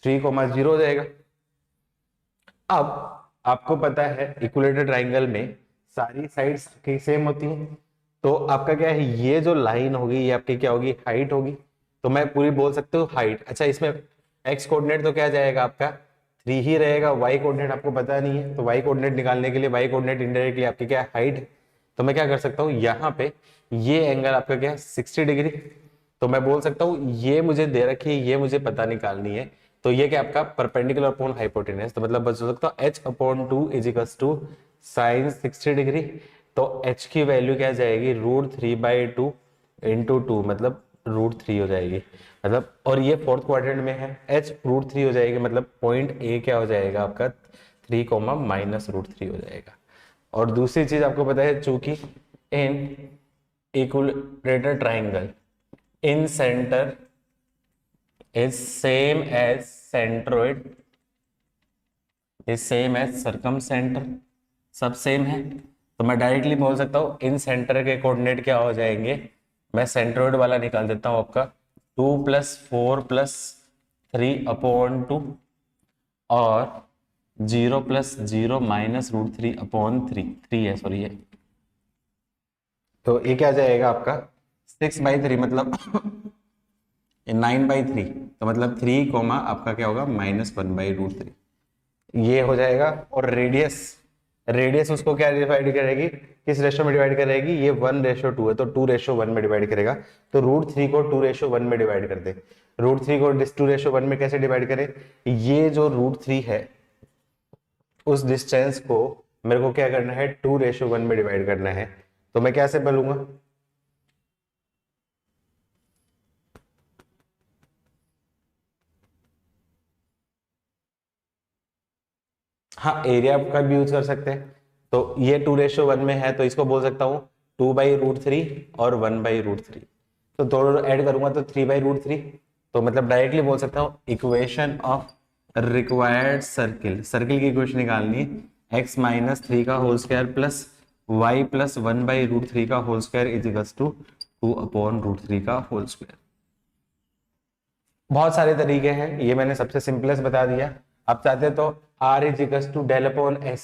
3,0 हो जाएगा। अब आपको पता है इक्विलेटरल ट्रायंगल में सारी साइड्स की सेम होती हैं, तो आपका क्या है, ये जो लाइन होगी ये आपकी क्या होगी, हाइट होगी। तो मैं पूरी बोल सकते हो हाइट। अच्छा, इसमें एक्स कोऑर्डिनेट तो क्या जाएगा आपका 3 ही रहेगा, वाई कोऑर्डिनेट आपको पता नहीं है, तो वाई कोऑर्डिनेट निकालने के लिए वाई कोऑर्डिनेट इनडायरेक्टली आपकी क्या है, हाइट। तो मैं क्या कर सकता हूँ, यहाँ पे ये एंगल आपका क्या है, 60 डिग्री। तो मैं बोल सकता हूँ ये मुझे दे रखी है, ये मुझे पता निकालनी है, तो ये क्या आपका परपेंडिकुलर अपॉन हाइपोटेनस, तो मतलब बच सकता है h/2 is equals to sine 60 degree. तो h की वैल्यू क्या जाएगी, √3/2 इंटू 2, मतलब √3 हो जाएगी, मतलब, और ये फोर्थ क्वाड्रेंट में है, h √3 हो जाएगी, मतलब पॉइंट ए क्या हो जाएगा आपका 3, -√3 हो जाएगा। और दूसरी चीज आपको पता है, चूंकि इन equilateral triangle in center is same as centroid is same as circumcenter, सब सेम है, तो मैं डायरेक्टली बोल सकता हूँ इन सेंटर के कोऑर्डिनेट क्या हो जाएंगे, मैं सेंट्रोइड वाला निकाल देता हूँ आपका 2 + 4 + 3/2 और 0 + 0 -√3/3, 3 है सॉरी, है, तो ये क्या जाएगा आपका 6/3, मतलब 9/3, तो मतलब 3, आपका क्या होगा -1/√3, ये हो जाएगा। और रेडियस, रेडियस उसको क्या डिवाइड करेगी, किस रेशो में डिवाइड करेगी, ये 1:2 है, तो 2:1 में डिवाइड करेगा। तो √3 को 2:1 में डिवाइड कर दे। √3 को 2:1 में कैसे डिवाइड करें, ये जो √3 है उस डिस्टेंस को मेरे को क्या करना है, 2:1 में डिवाइड करना है। तो मैं कैसे बोलूंगा, हाँ, एरिया का भी यूज कर सकते हैं। तो ये 2:1 में है, तो इसको बोल सकता हूँ 2/√3 और 1/√3, तो दोनों ऐड करूंगा तो 3/√3। तो मतलब डायरेक्टली बोल सकता हूँ equation of required circle, circle की इक्वेशन निकालनी है, x - 3 का होल स्क्वायर प्लस y + 1/√3 का whole square is equals to 2/√3 का होल स्क्वायर। बहुत सारे तरीके हैं, ये मैंने सबसे सिंपलेस्ट बता दिया। आप चाहते तो R is equals to del/s,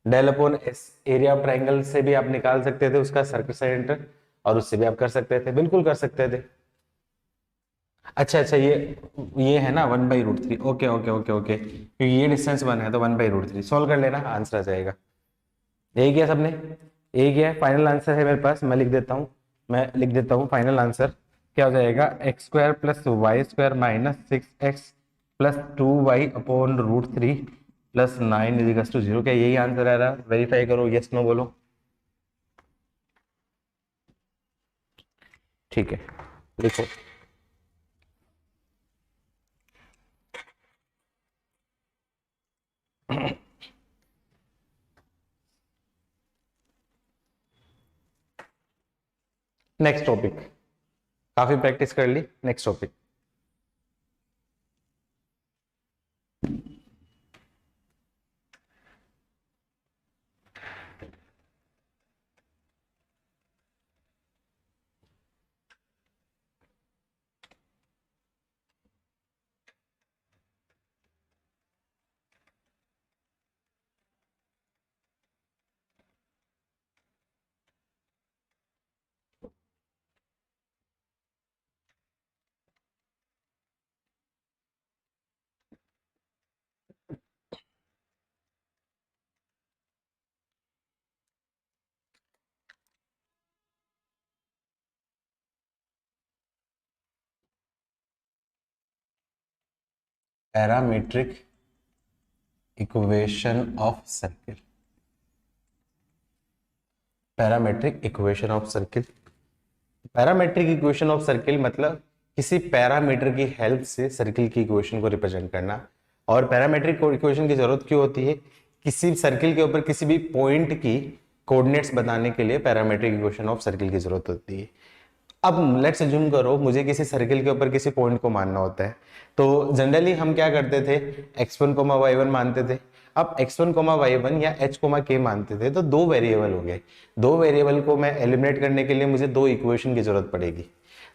del/s area of triangle से भी आप निकाल सकते थे उसका सर्किल सेंटर, और उससे भी आप कर सकते थे, बिल्कुल कर सकते थे। अच्छा अच्छा, ये है ना 1/√3, ओके ओके ओके ओके, क्योंकि ये डिस्टेंस 1 है तो 1/√3 सोल्व कर लेना, आंसर आ जाएगा। यही किया सबने, यही किया, फाइनल आंसर है मेरे पास, मैं लिख देता हूँ मैं लिख देता हूँ फाइनल आंसर क्या हो जाएगा, x square plus Y square minus 6x plus 2y upon root 3 plus 9 equals to 0। क्या यही आंसर आ रहा है? वेरीफाई करो, यस नो बोलो। ठीक है, लिखो। नेक्स्ट टॉपिक, काफी प्रैक्टिस कर ली, next topic. Parametric equation of circle, parametric equation of circle. Parametric equation of circle मतलब किसी पैरामीटर की हेल्प से सर्किल की इक्वेशन को रिप्रेजेंट करना। और पैरामेट्रिक इक्वेशन की जरूरत क्यों होती है? किसी सर्किल के ऊपर किसी भी पॉइंट की कोऑर्डिनेट्स बताने के लिए पैरामेट्रिक इक्वेशन ऑफ सर्किल की जरूरत होती है। अब लेट्स अज्यूम करो मुझे किसी सर्किल के ऊपर किसी पॉइंट को मानना होता है, तो जनरली हम क्या करते थे, x1 y1 मानते थे। अब x1 y1 या h k मानते थे, तो दो वेरिएबल हो गए। दो वेरिएबल को मैं एलिमिनेट करने के लिए मुझे दो इक्वेशन की जरूरत पड़ेगी।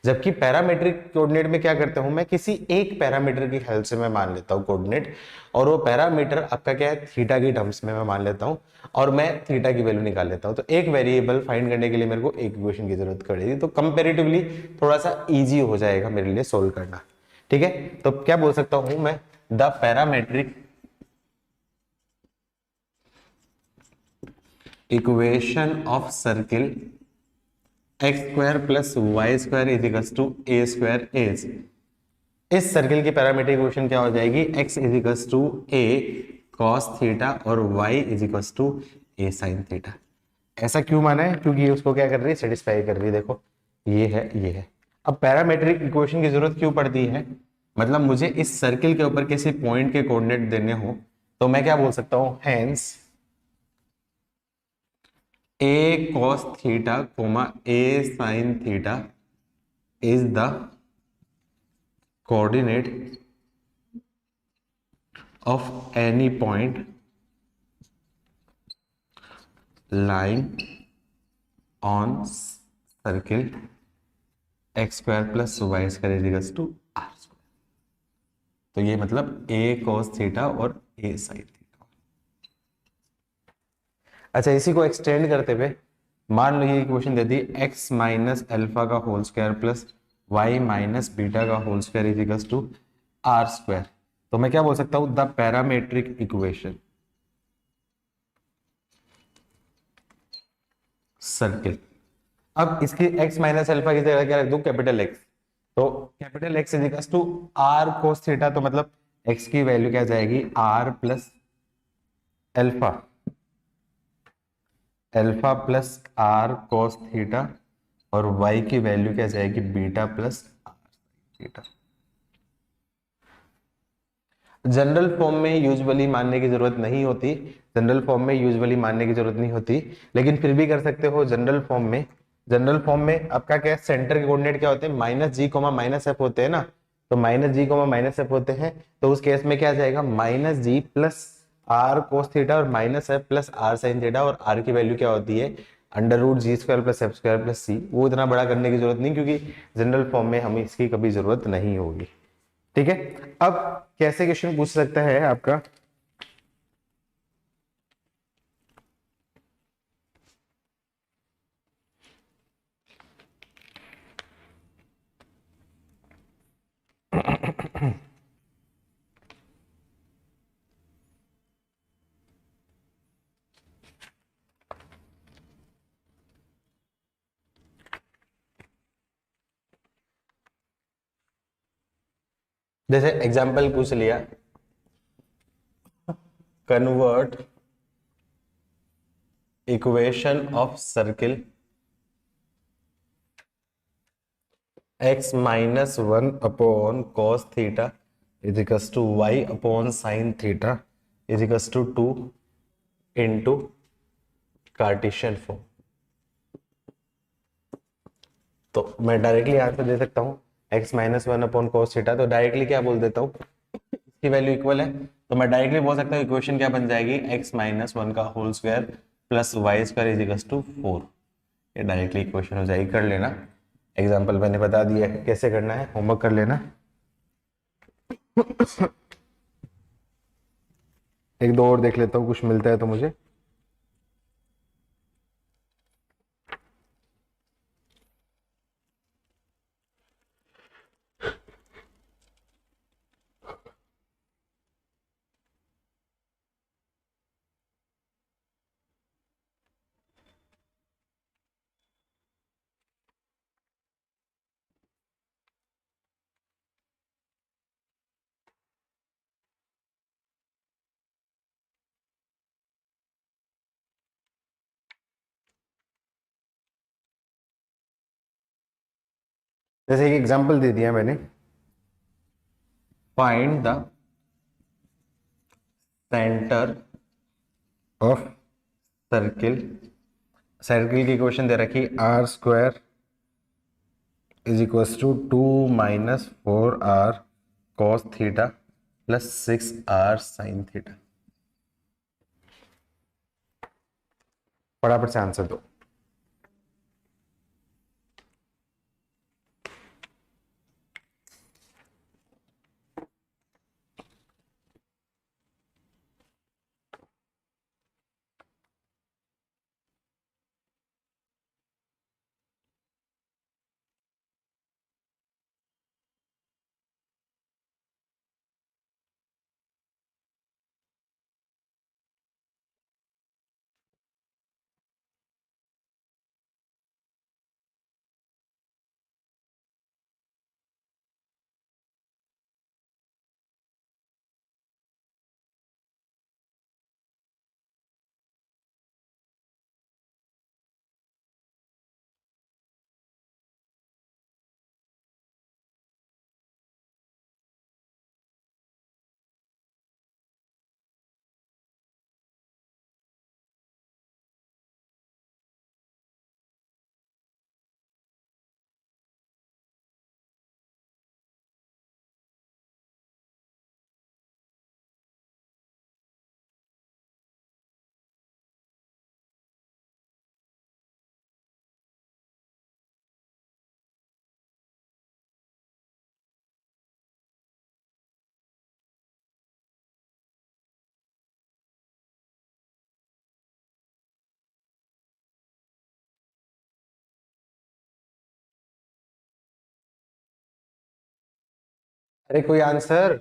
जबकि पैरामीट्रिक कोऑर्डिनेट में क्या करता हूं मैं, किसी एक पैरामीटर की हेल्प से मैं मान लेता हूं कोऑर्डिनेट, और वो पैरामीटर आपका क्या है, थीटा की टर्म्स में मैं मान लेता हूं, और मैं थीटा की वैल्यू निकाल लेता हूं। तो एक वेरिएबल फाइंड करने के लिए मेरे को एक इक्वेशन की जरूरत पड़ेगी, तो कंपैरेटिवली थोड़ा सा इजी हो जाएगा मेरे लिए सोल्व करना। ठीक है, तो क्या बोल सकता हूं मैं, the parametric equation of circle x square plus Y square is equals to a square is, इस सर्किल की पैरामीट्रिक इक्वेशन क्या हो जाएगी, x is equals to a cos theta और y is equals to a sine theta. ऐसा क्यों माना है? क्योंकि ये उसको क्या कर रही है, सेटिस्फाई कर रही है। देखो ये है, ये है। अब पैरामेट्रिक इक्वेशन की जरूरत क्यों पड़ती है, मतलब मुझे इस सर्किल के ऊपर किसी पॉइंट के कोऑर्डिनेट देने हो, तो मैं क्या बोल सकता हूं, hence A cos theta coma A sine theta is the coordinate of any point lying on circle x square plus y square is equals to r square। तो ये मतलब a cos थीटा और a sin थीटा। अच्छा, इसी को extend करते हुए मान लो ये इक्वेशन दे दी, x माइनस अल्फा का whole square plus y minus beta का whole square is equals to R square. तो मैं क्या बोल सकता हूं, द पैरामेट्रिक इक्वेशन सर्किल। अब इसकी x माइनस अल्फा की जगह क्या रख दूं, कैपिटल X। तो capital X is equals to r cos theta, तो मतलब x की वैल्यू क्या जाएगी, r plus alpha, alpha plus are cos theta, और y की वैल्यू क्या जाएगी, beta plus r theta. General form में यूजुअली मानने की जरूरत नहीं होती, जनरल फॉर्म में यूजुअली मानने की जरूरत नहीं होती, लेकिन फिर भी कर सकते हो जनरल फॉर्म में। जनरल फॉर्म में आपका क्या है, सेंटर के कोऑर्डिनेट क्या होते हैं, minus G comma minus F होते हैं ना। तो minus G comma minus F होते हैं, तो उस केस में क्या आ जाएगा, minus G plus are cos theta और minus F plus R sin theta, और आर की वैल्यू क्या होती है, under root G square plus F square plus C. वो इतना बड़ा करने की जरूरत नहीं, क्योंकि जनरल फॉर्म में हमें इसकी कभी जरूरत नहीं होगी। ठीक है, अब कैसे क्वेश्चन पूछ सकता है आपका, जैसे एग्जाम्पल पूछ लिया, convert equation of circle x minus one upon cos theta is equals to y upon sine theta is equals to 2 into Cartesian form. तो मैं डायरेक्टली आंसर दे सकता हूँ x minus one upon cos theta, तो directly क्या बोल देता हूँ, इसकी वैल्यू इक्वल है, तो मैं डायरेक्टली बोल सकता हूँ इक्वेशन क्या बन जाएगी, x माइनस वन का whole square plus Y square is equals to 4। ये डायरेक्टली इक्वेशन हो जाएगी, कर लेना। एग्जाम्पल मैंने बता दिया है कैसे करना है, होमवर्क कर लेना। एक दो और देख लेता हूँ, कुछ मिलता है तो मुझे। जैसे एक एग्जाम्पल दे दिया मैंने, find the centre of circle. Circle की इक्वेशन दे रखी r square is equals to 2 minus 4r cos theta plus 6r sine theta. फटाफट से आंसर दो। अरे कोई आंसर,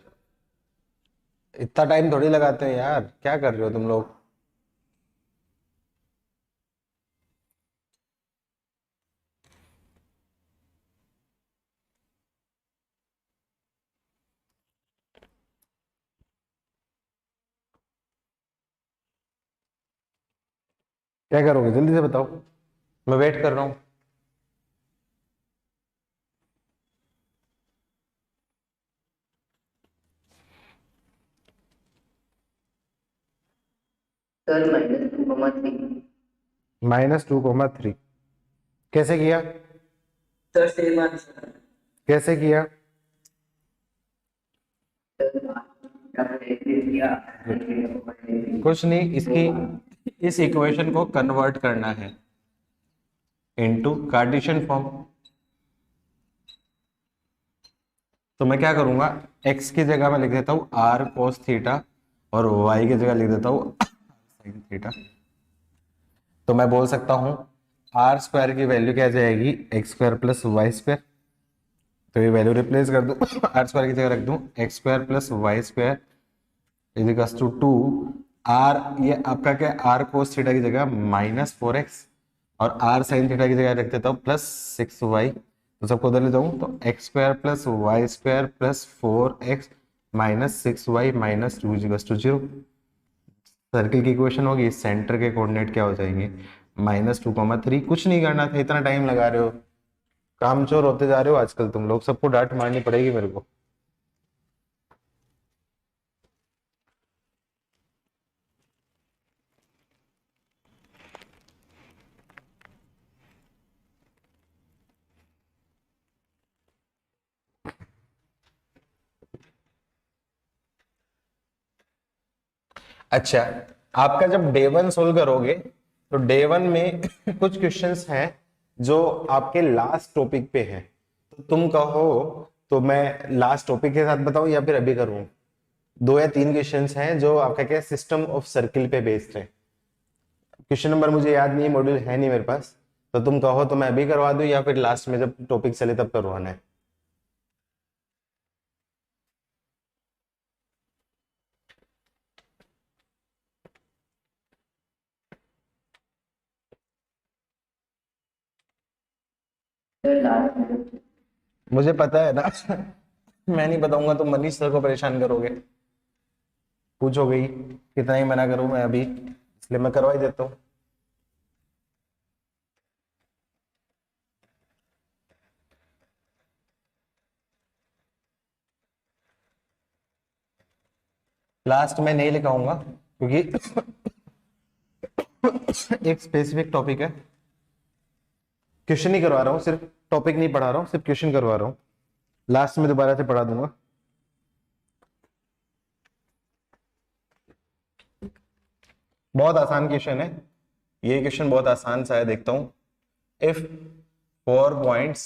इतना टाइम थोड़ी लगाते हैं यार, क्या कर रहे हो तुम लोग। क्या करोगे, जल्दी से बताओ, मैं वेट कर रहा हूँ। सर -2,3। -2,3 कैसे किया, सर सेम आंसर। कैसे किया। कुछ नहीं, इसकी इस इक्वेशन को कन्वर्ट करना है इनटू कार्टेशियन फॉर्म। तो मैं क्या करूंगा, x की जगह मैं लिख देता हूँ r cos थीटा और y की जगह लिख देता हूँ sin थीटा। तो मैं बोल सकता हूँ आर स्क्वायर की वैल्यू क्या आ जाएगी, x square plus Y square. तो ये वैल्यू रिप्लेस कर दूं आर स्क्वायर की जगह रख दूं x square plus Y square is equals to 2 r, ये आपका क्या, आर कोस थीटा की जगह -4x और आर साइन थीटा की जगह रख देता हूँ +6y। तो सबको उधर ले जाऊं तो x square plus Y square plus 4x minus 6y minus 2 0। Circle की इक्वेशन होगी, सेंटर के कोऑर्डिनेट क्या हो जाएंगे, -2,3। कुछ नहीं करना था, इतना टाइम लगा रहे हो, कामचोर होते जा रहे हो आजकल तुम लोग, सबको डांट मारनी पड़ेगी मेरे को। अच्छा, आपका जब डे 1 सोल्व करोगे तो डे 1 में कुछ क्वेश्चंस हैं जो आपके लास्ट टॉपिक पे हैं, तो तुम कहो तो मैं लास्ट टॉपिक के साथ बताऊं या फिर अभी करूं। 2 या 3 क्वेश्चंस हैं जो आपका क्या सिस्टम ऑफ सर्किल पे बेस्ड है। क्वेश्चन नंबर मुझे याद नहीं है, मॉड्यूल है नहीं मेरे पास, तो तुम कहो तो मैं अभी करवा दूं या फिर लास्ट में जब टॉपिक चले तब करवाना है। सर लास्ट में। मुझे पता है ना मैं नहीं बताऊंगा तो मनीष सर को परेशान करोगे, पूछोगे ही कितना ही मना करूं मैं अभी, इसलिए मैं करवा ही देता हूँ। लास्ट में नहीं लिखाऊंगा क्योंकि एक स्पेसिफिक टॉपिक है, क्वेश्चन ही करवा रहा हूँ, सिर्फ टॉपिक नहीं पढ़ा रहा हूँ, सिर्फ क्वेश्चन करवा रहा हूँ। लास्ट में दोबारा से पढ़ा दूंगा। बहुत आसान क्वेश्चन है ये, क्वेश्चन बहुत आसान सा है, देखता हूं। If 4 points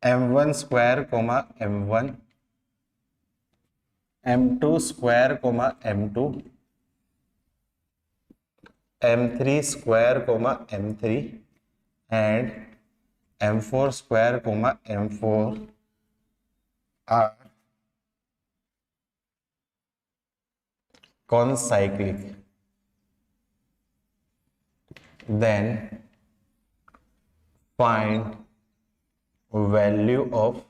m1 square comma m1, m2 square comma m2, m3 square comma m3 and m4 square comma m4 are concyclic, then find value of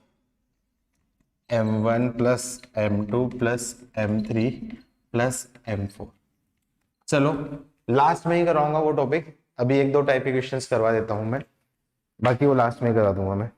m1 plus m2 plus m3 plus m4। चलो last में ही कराऊंगा वो topic, अभी 1-2 type के questions करवा देता हूं मैं, बाकी वो लास्ट में करा दूंगा मैं।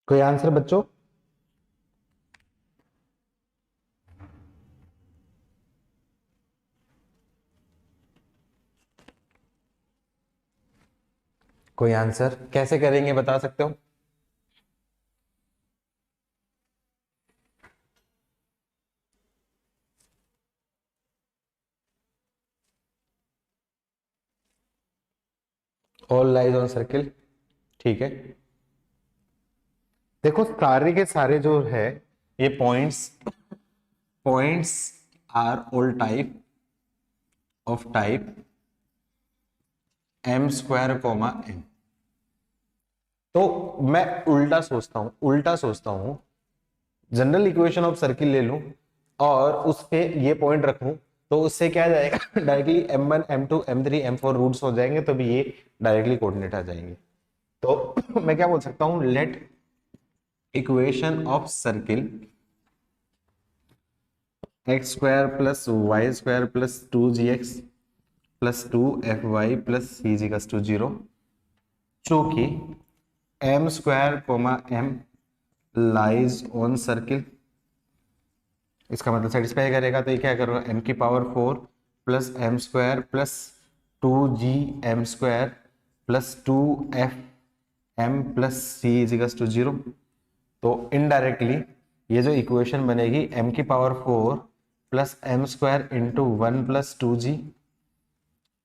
कोई आंसर बच्चों? कोई आंसर कैसे करेंगे बता सकते हो? ऑल लाइज ऑन सर्किल, ठीक है। देखो सारे के सारे जो है ये points points are all type of type m square comma m। तो मैं उल्टा सोचता हूं, जनरल इक्वेशन ऑफ सर्किल ले लूं और उस पे ये पॉइंट रखूं, तो उससे क्या जाएगा directly m1 m2 m3 m4 roots हो जाएंगे, तो भी ये डायरेक्टली कोऑर्डिनेट आ जाएंगे। तो मैं क्या बोल सकता हूं, let equation of circle x square plus Y square plus 2gx plus 2fy plus c 0, चूंकि m square comma m lies on circle, इसका मतलब सेटिस्फाई करेगा। तो ये क्या करोगे, एम की power 4 plus m square plus 2g m² plus 2f m plus c equals to 0। तो इनडायरेक्टली ये जो इक्वेशन बनेगी m की power 4 plus m square into 1 plus 2g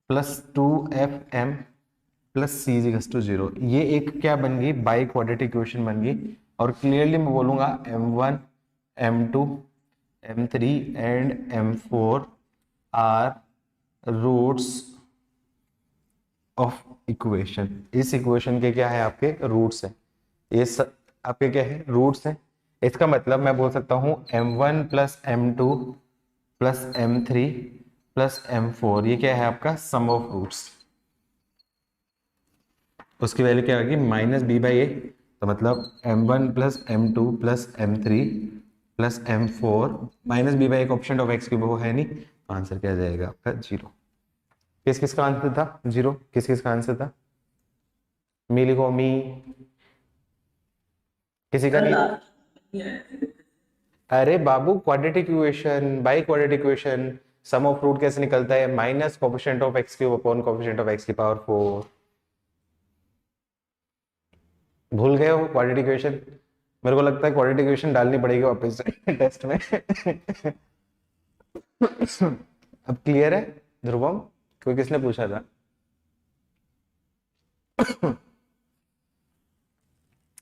plus 2f m plus c equals to 0, ये एक क्या बन गई, बाई क्वाड्रेटिक इक्वेशन बन गई। और क्लियरली मैं बोलूंगा m1 m2 m3 and m4 are roots of equation. इस इक्वेशन के क्या है, आपके रूट्स हैं। आपके क्या है, रूट्स हैं। इसका मतलब मैं बोल सकता हूं m1 plus m2 plus m3 plus m4, ये क्या है आपका सम ऑफ रूट्स। उसकी वैल्यू क्या आएगी, -b/a। तो मतलब m1 plus m2 plus m3 plus m4 -b/a का ऑप्शन ऑफ x क्यूब वो है नहीं, तो आंसर क्या जाएगा आपका 0। किस किस का आंसर था 0, किस किस का आंसर था, मी लिखो मी, किसी का नहीं। अरे बाबू quadratic equation, bi quadratic equation, sum of root कैसे निकलता है, minus coefficient of x cube upon coefficient of x की पावर 4। भूल गए हो क्वाड्रेटिक इक्वेशन, मेरे को लगता है क्वाड्रेटिक इक्वेशन डालनी पड़ेगी वापस से टेस्ट में अब क्लियर है ध्रुवम, कोई किसने पूछा था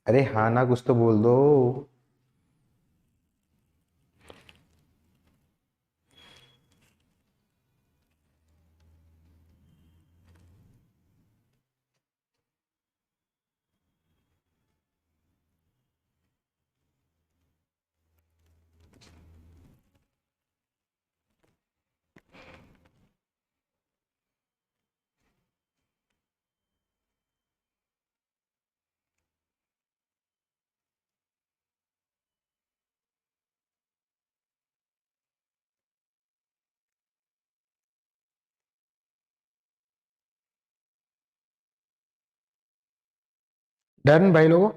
अरे हाँ ना कुछ तो बोल दो। डन भाई लोगों,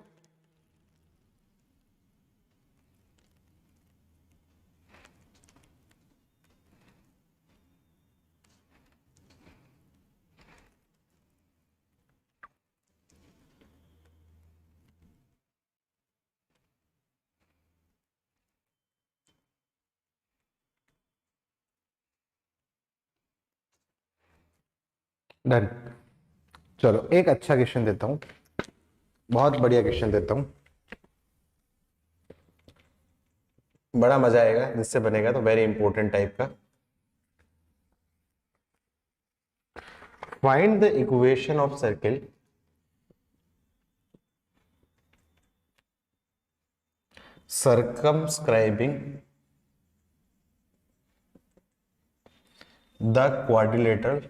डन। चलो एक अच्छा क्वेश्चन देता हूँ, बहुत बढ़िया क्वेश्चन देता हूँ, बड़ा मजा आएगा जिससे बनेगा, तो वेरी इंपॉर्टेंट टाइप का। Find the equation of circle circumscribing the quadrilateral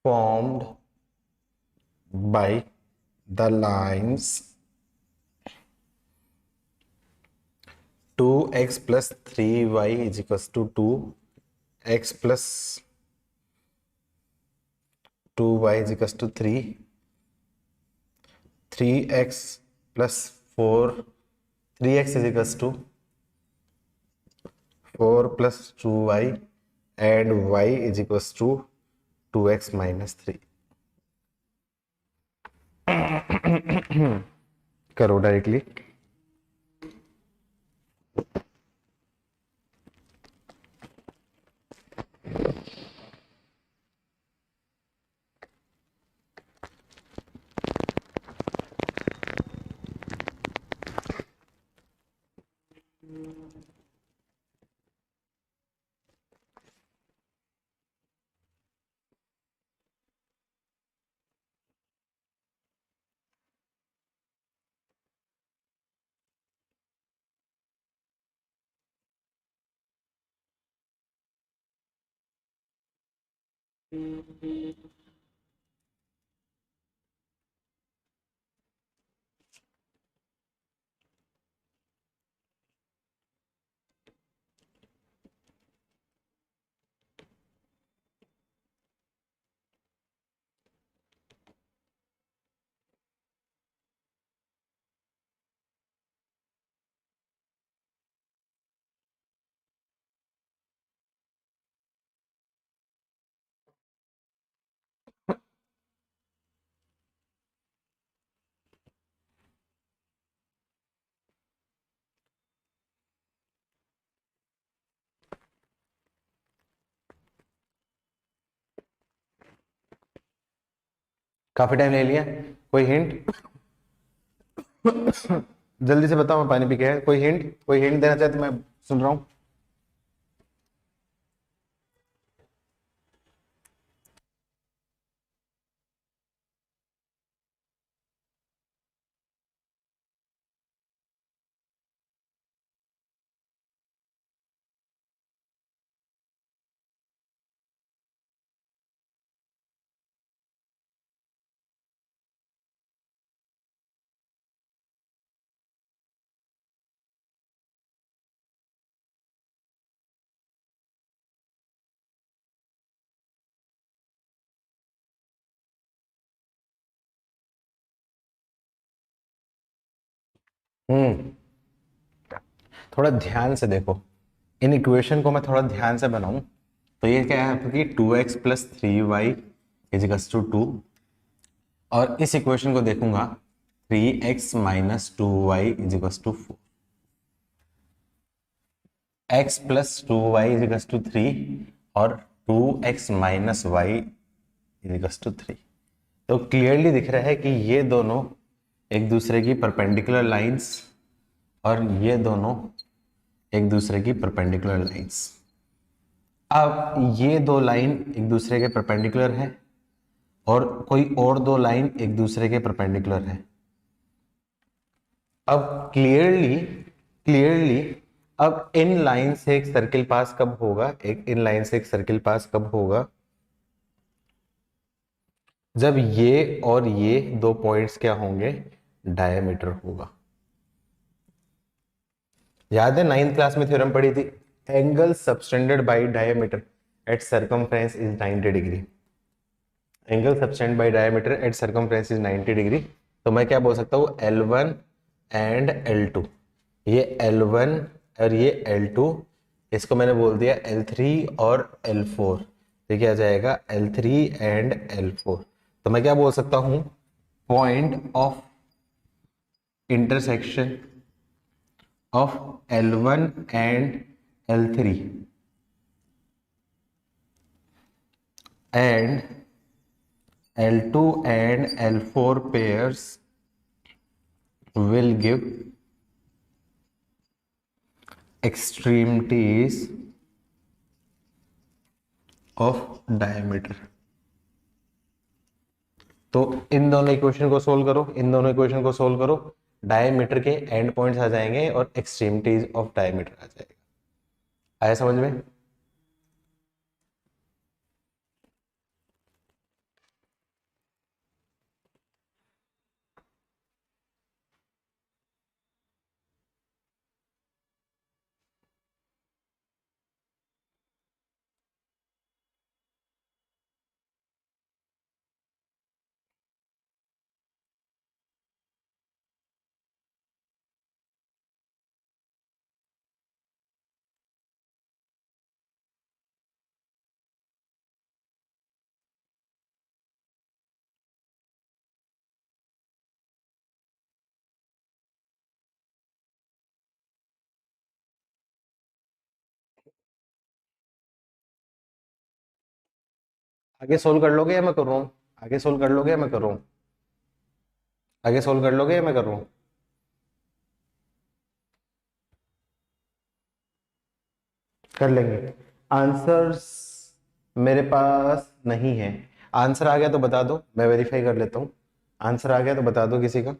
formed by the lines 2x plus 3y is equals to 2x plus 2y is equals to 3, 3x plus 4, 3x is equals to 4 plus 2y and y is equals to 2x minus 3। करो directly. काफी time ले लिया, कोई hint? जल्दी से बताओ, मैं पानी पी के आया। कोई हिंट, कोई हिंट देना चाहे तो मैं सुन रहा हूँ। हम्म, थोड़ा ध्यान से देखो, इन इक्वेशन को मैं थोड़ा ध्यान से बनाऊं तो ये क्या है आपकी 2x plus 3y equals to 2, और इस इक्वेशन को देखूंगा 3x minus 2y equals to 4, x plus 2y equals to 3 और 2x माइनस वाई इजिकल्स टू 3। तो क्लियरली दिख रहा है कि ये दोनों एक दूसरे की परपेंडिकुलर लाइंस और ये दोनों एक दूसरे की परपेंडिकुलर लाइंस। अब ये दो लाइन एक दूसरे के परपेंडिकुलर है और कोई और दो लाइन एक दूसरे के परपेंडिकुलर है। अब क्लियरली क्लियरली अब इन लाइन से एक सर्किल पास कब होगा, एक इन लाइन से एक सर्किल पास कब होगा? जब ये और ये दो पॉइंट्स क्या होंगे, डायमीटर होगा। याद है 9th क्लास में थ्योरम पढ़ी थी, angle subtended by diameter at circumference is 90 degree. Angle subtended by diameter at circumference is 90 degree. तो मैं क्या बोल सकता हूँ, L1 एंड L2, ये L1 और ये L2, इसको मैंने बोल दिया L3 और L4। तो क्या आ जाएगा L3 एंड L4। तो मैं क्या बोल सकता हूँ, point of intersection of L1 and L3 and L2 and L4 pairs will give extremities of diameter। तो इन दोनों इक्वेशन को सोल्व करो, इन दोनों इक्वेशन को सोल्व करो, डायमीटर के एंड पॉइंट्स आ जाएंगे और एक्सट्रीमिटीज ऑफ डायमीटर आ जाएगा। आया समझ में? आगे सोल्व कर लोगे या मैं कर रहा हूँ? आगे सोल्व कर लोगे या मैं कर रहा हूँ? आगे सोल्व कर लोगे या मैं कर रहा हूँ? कर लेंगे। आंसर्स मेरे पास नहीं है। आंसर आ गया तो बता दो, मैं वेरीफाई कर लेता हूँ। आंसर आ गया तो बता दो, किसी का,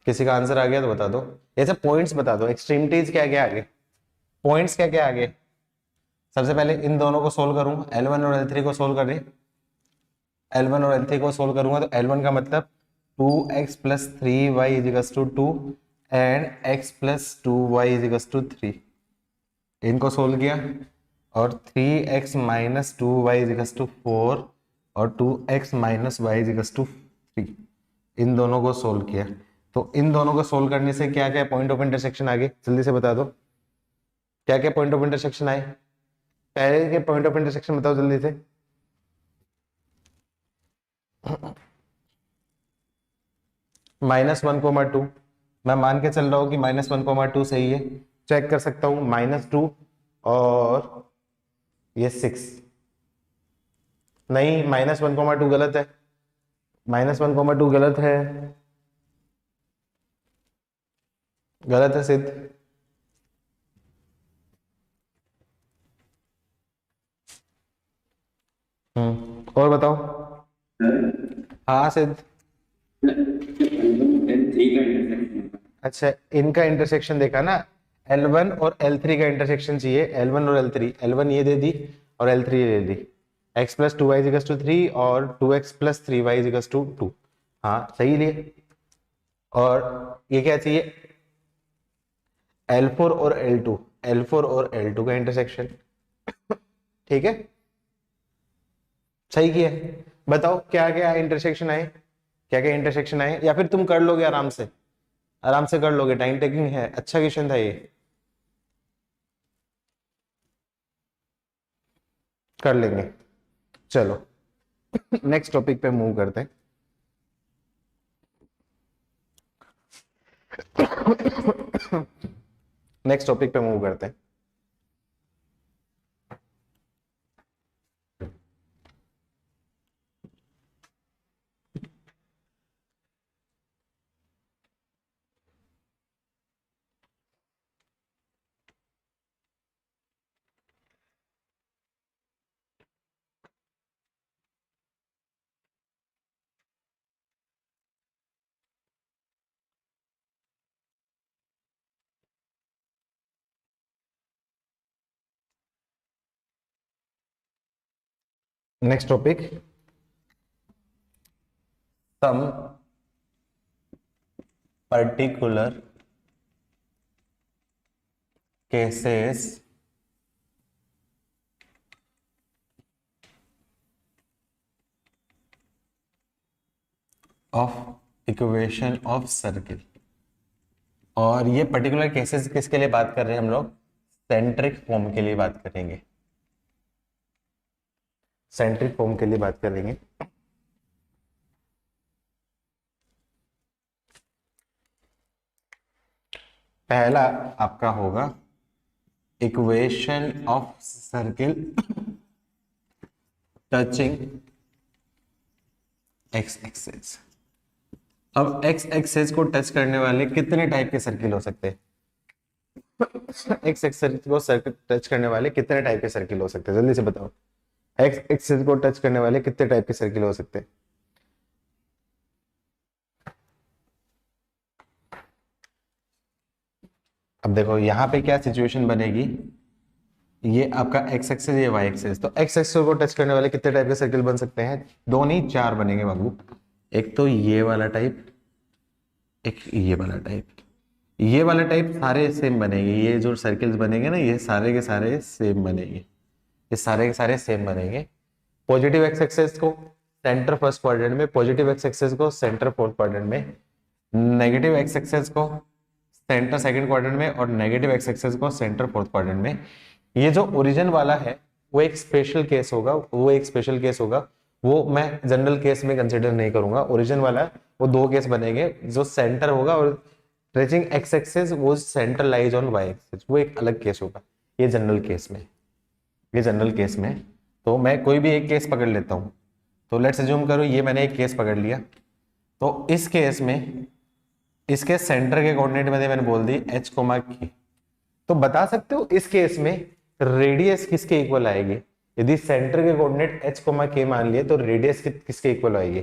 किसी का आंसर आ गया तो बता दो। ऐसे पॉइंट्स बता दो, एक्सट्रीमिटीज क्या क्या आगे, पॉइंट्स क्या क्या आगे। सबसे पहले इन दोनों को सोल्व करूँ, L1 और L3 को सोल्व करें। L1 और L3 को सोल्व करूंगा तो L1 का मतलब 2x plus 3y equals to 2 and x plus 2y equals to 3। इनको सोल्व किया और 3x minus 2y equals to 4 और 2x minus y equals to 3। इन दोनों को सोल्व किया। तो इन दोनों को सोल्व करने से क्या क्या पॉइंट ऑफ इंटरसेक्शन आगे, जल्दी से बता दो, क्या क्या पॉइंट ऑफ इंटरसेक्शन आए? पहले के पॉइंट ऑफ इंटरसेक्शन बताओ जल्दी से। -1, 2, मैं मान के चल रहा हूँ कि -1, 2 सही है। चेक कर सकता हूँ, -2 और ये 6। नहीं, -1, 2 गलत है। -1, 2 गलत है, गलत है सिद्ध। और बताओ। हाँ सिद्ध। अच्छा, इनका इंटरसेक्शन देखा ना, L1 और L3 का इंटरसेक्शन चाहिए, L1 और L3, L1 ये दे दी और L3 ये दे दी, x + 2y = 3 और 2x + 3y = 2। हाँ सही लिए। और ये क्या चाहिए, L4 और L2, L4 और L2 का इंटरसेक्शन। ठीक है, सही किया। बताओ क्या क्या इंटरसेक्शन आए, क्या क्या इंटरसेक्शन आए, या फिर तुम कर लोगे आराम से, आराम से कर लोगे, टाइम टेकिंग है, अच्छा क्वेश्चन था ये, कर लेंगे। चलो नेक्स्ट टॉपिक पे मूव करते हैं। नेक्स्ट टॉपिक पे मूव करते हैं। Next topic, some particular cases of equation of circle. और ये पर्टिकुलर केसेस किसके लिए बात कर रहे हैं हम लोग, सेंट्रिक फॉर्म के लिए बात करेंगे, सेंट्रिक फॉर्म के लिए बात करेंगे। पहला आपका होगा equation of circle touching x axis. अब एक्स एक्सिस को टच करने वाले कितने टाइप के सर्किल हो सकते हैं, एक्स एक्सिस को सर्किल टच करने वाले कितने टाइप के सर्किल हो सकते हैं, जल्दी से बताओ। एक्स एक्सिस को टच करने वाले कितने टाइप के सर्किल हो सकते हैं। अब देखो यहाँ पे क्या सिचुएशन बनेगी, ये आपका एक्स एक्सिस, ये वाई एक्सिस, तो एक्स एक्सिस को टच करने वाले कितने टाइप के सर्किल बन सकते हैं, दो नहीं 4 बनेंगे बाबू। एक तो ये वाला टाइप, एक ये वाला टाइप, ये वाला टाइप सारे सेम बनेंगे, ये जो सर्किल्स बनेंगे ना ये सारे के सारे सेम बनेंगे, ये सारे के सारे सेम बनेंगे। पॉजिटिव एक्स एक्सिस को सेंटर फर्स्ट क्वाड्रेंट में, पॉजिटिव एक्स एक्सिस को सेंटर फोर्थ क्वाड्रेंट में, नेगेटिव एक्स एक्सिस को सेंटर सेकंड क्वाड्रेंट में और नेगेटिव एक्स एक्सिस को सेंटर फोर्थ क्वाड्रेंट में। ये जो ओरिजिन वाला है वो एक स्पेशल केस होगा, वो एक स्पेशल केस होगा, वो मैं जनरल केस में कंसिडर नहीं करूंगा। ओरिजिन वाला वो 2 केस बनेंगे, जो सेंटर होगा और टचिंग एक्स एक्सिस वो centre lies on y axis, वो एक अलग केस होगा। ये जनरल केस में, ये जनरल केस में, तो मैं कोई भी एक केस पकड़ लेता हूं। तो लेट्स अज्यूम करो ये मैंने एक केस पकड़ लिया, तो इस केस में इसके सेंटर के कोऑर्डिनेट मैंने बोल दी h, k। तो बता सकते हो इस केस में रेडियस किसके इक्वल आएगी, यदि सेंटर के कोऑर्डिनेट h, k मान लिए तो रेडियस किसके इक्वल आएगी,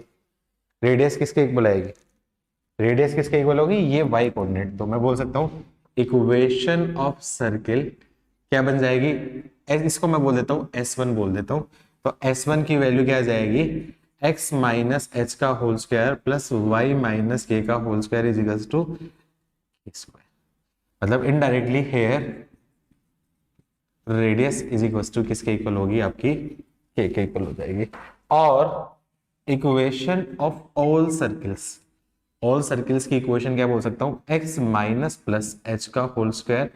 रेडियस किसके इक्वल आएगी, रेडियस किसके इक्वल होगी, ये y कोऑर्डिनेट। तो मैं बोल सकता हूं इक्वेशन ऑफ सर्किल क्या बन जाएगी, इसको मैं बोल देता हूं S1 बोल देता हूं। तो S1 की वैल्यू क्या आ जाएगी, x माइनस एच का whole square plus Y minus K का whole square is equals to square. मतलब indirectly here radius is equals to किसके इक्वल होगी, आपकी के इक्वल हो जाएगी। और equation of all circles, all circles की इक्वेशन क्या बोल सकता हूं, x माइनस प्लस एच का whole square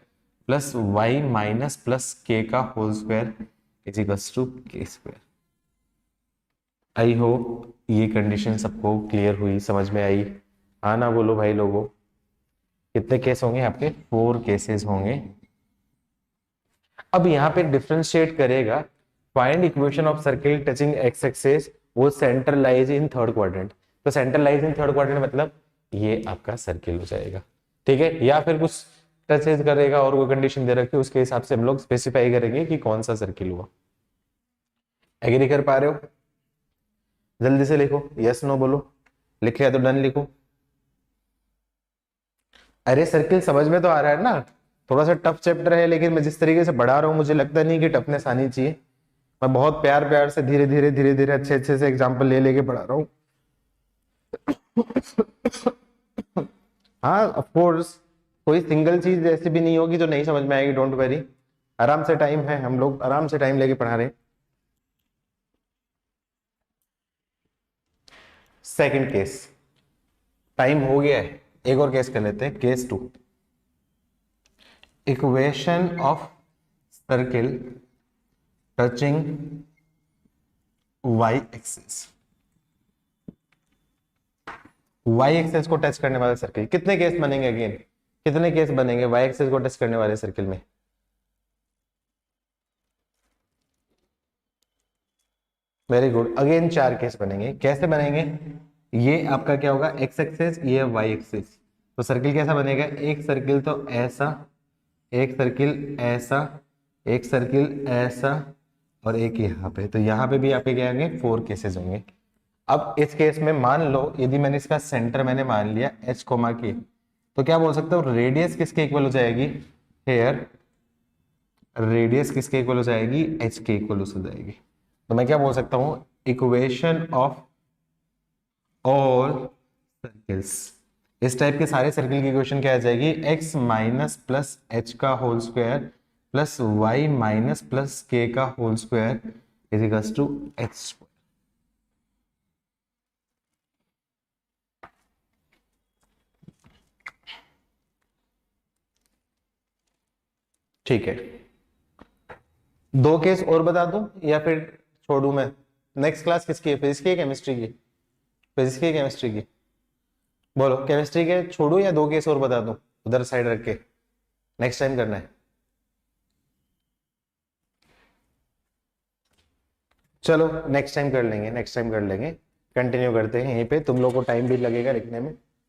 plus Y minus plus के का whole square is equals to K square. I hope ये कंडीशन सबको क्लियर हुई, समझ में आई। हाँ ना बोलो भाई लोगों। कितने केस होंगे आपके, 4 केसेस होंगे। अब यहाँ पे डिफरेंशिएट करेगा, find equation of circle touching x axis वो centre lies in third quadrant. तो centre lies in third quadrant मतलब ये आपका सर्किल हो जाएगा, ठीक है। या फिर कुछ टचेज करेगा और कोई कंडीशन दे रखी है, उसके हिसाब से हम लोग स्पेसिफाई करेंगे कि कौन सा सर्किल हुआ। एग्री कर पा रहे हो? जल्दी से लिखो, यस नो बोलो, लिख लिया तो डन लिखो। अरे सर्किल समझ में तो आ रहा है ना, थोड़ा सा टफ चैप्टर है, लेकिन मैं जिस तरीके से पढ़ा रहा हूँ मुझे लगता नहीं कि टफनेस आनी चाहिए। मैं बहुत प्यार प्यार से धीरे धीरे धीरे धीरे अच्छे अच्छे से एग्जाम्पल ले लेके पढ़ा रहा हूँ। हाँ ऑफ कोर्स, कोई सिंगल चीज ऐसी भी नहीं होगी जो नहीं समझ में आएगी, डोंट वेरी। आराम से टाइम है, हम लोग आराम से टाइम लेके पढ़ा रहे हैं। सेकंड केस, टाइम हो गया है, एक और केस कर लेते हैं, case 2। Equation of circle touching y axis. y axis को टच करने वाले सर्किल, कितने केस बनेंगे अगेन, कितने केस बनेंगे y एक्सिस को टच करने वाले सर्किल में? वेरी गुड, अगेन 4 केस बनेंगे। कैसे बनेंगे? ये आपका क्या होगा, x एक्सिस, ये y एक्सिस। तो सर्किल कैसा बनेगा, एक सर्किल तो ऐसा, एक सर्किल ऐसा, एक सर्किल ऐसा और एक यहाँ पे। तो यहाँ पे भी आपके क्या होंगे, 4 केसेस होंगे। अब इस केस में मान लो यदि मैंने इसका सेंटर मैंने मान लिया h कोमा के, तो क्या बोल सकता हूँ, रेडियस किसके इक्वल हो जाएगी, हेयर रेडियस किसके इक्वल हो जाएगी, h के इक्वल हो जाएगी। तो मैं क्या बोल सकता हूँ, इक्वेशन ऑफ ऑल सर्किल्स, इस टाइप के सारे सर्किल की इक्वेशन क्या आ जाएगी, x माइनस प्लस एच का whole square plus y minus plus के का whole square is equals to x। ठीक है, 2 केस और बता दूं या फिर छोड़ू मैं? नेक्स्ट क्लास किसकी है, फिजिक्स की, केमिस्ट्री की? फिजिक्स की, केमिस्ट्री की? बोलो, केमिस्ट्री के छोड़ू या 2 केस और बता दूं उधर साइड रख के? नेक्स्ट टाइम करना है, चलो नेक्स्ट टाइम कर लेंगे, नेक्स्ट टाइम कर लेंगे। कंटिन्यू करते हैं यहीं पे, तुम लोग को टाइम भी लगेगा लिखने में।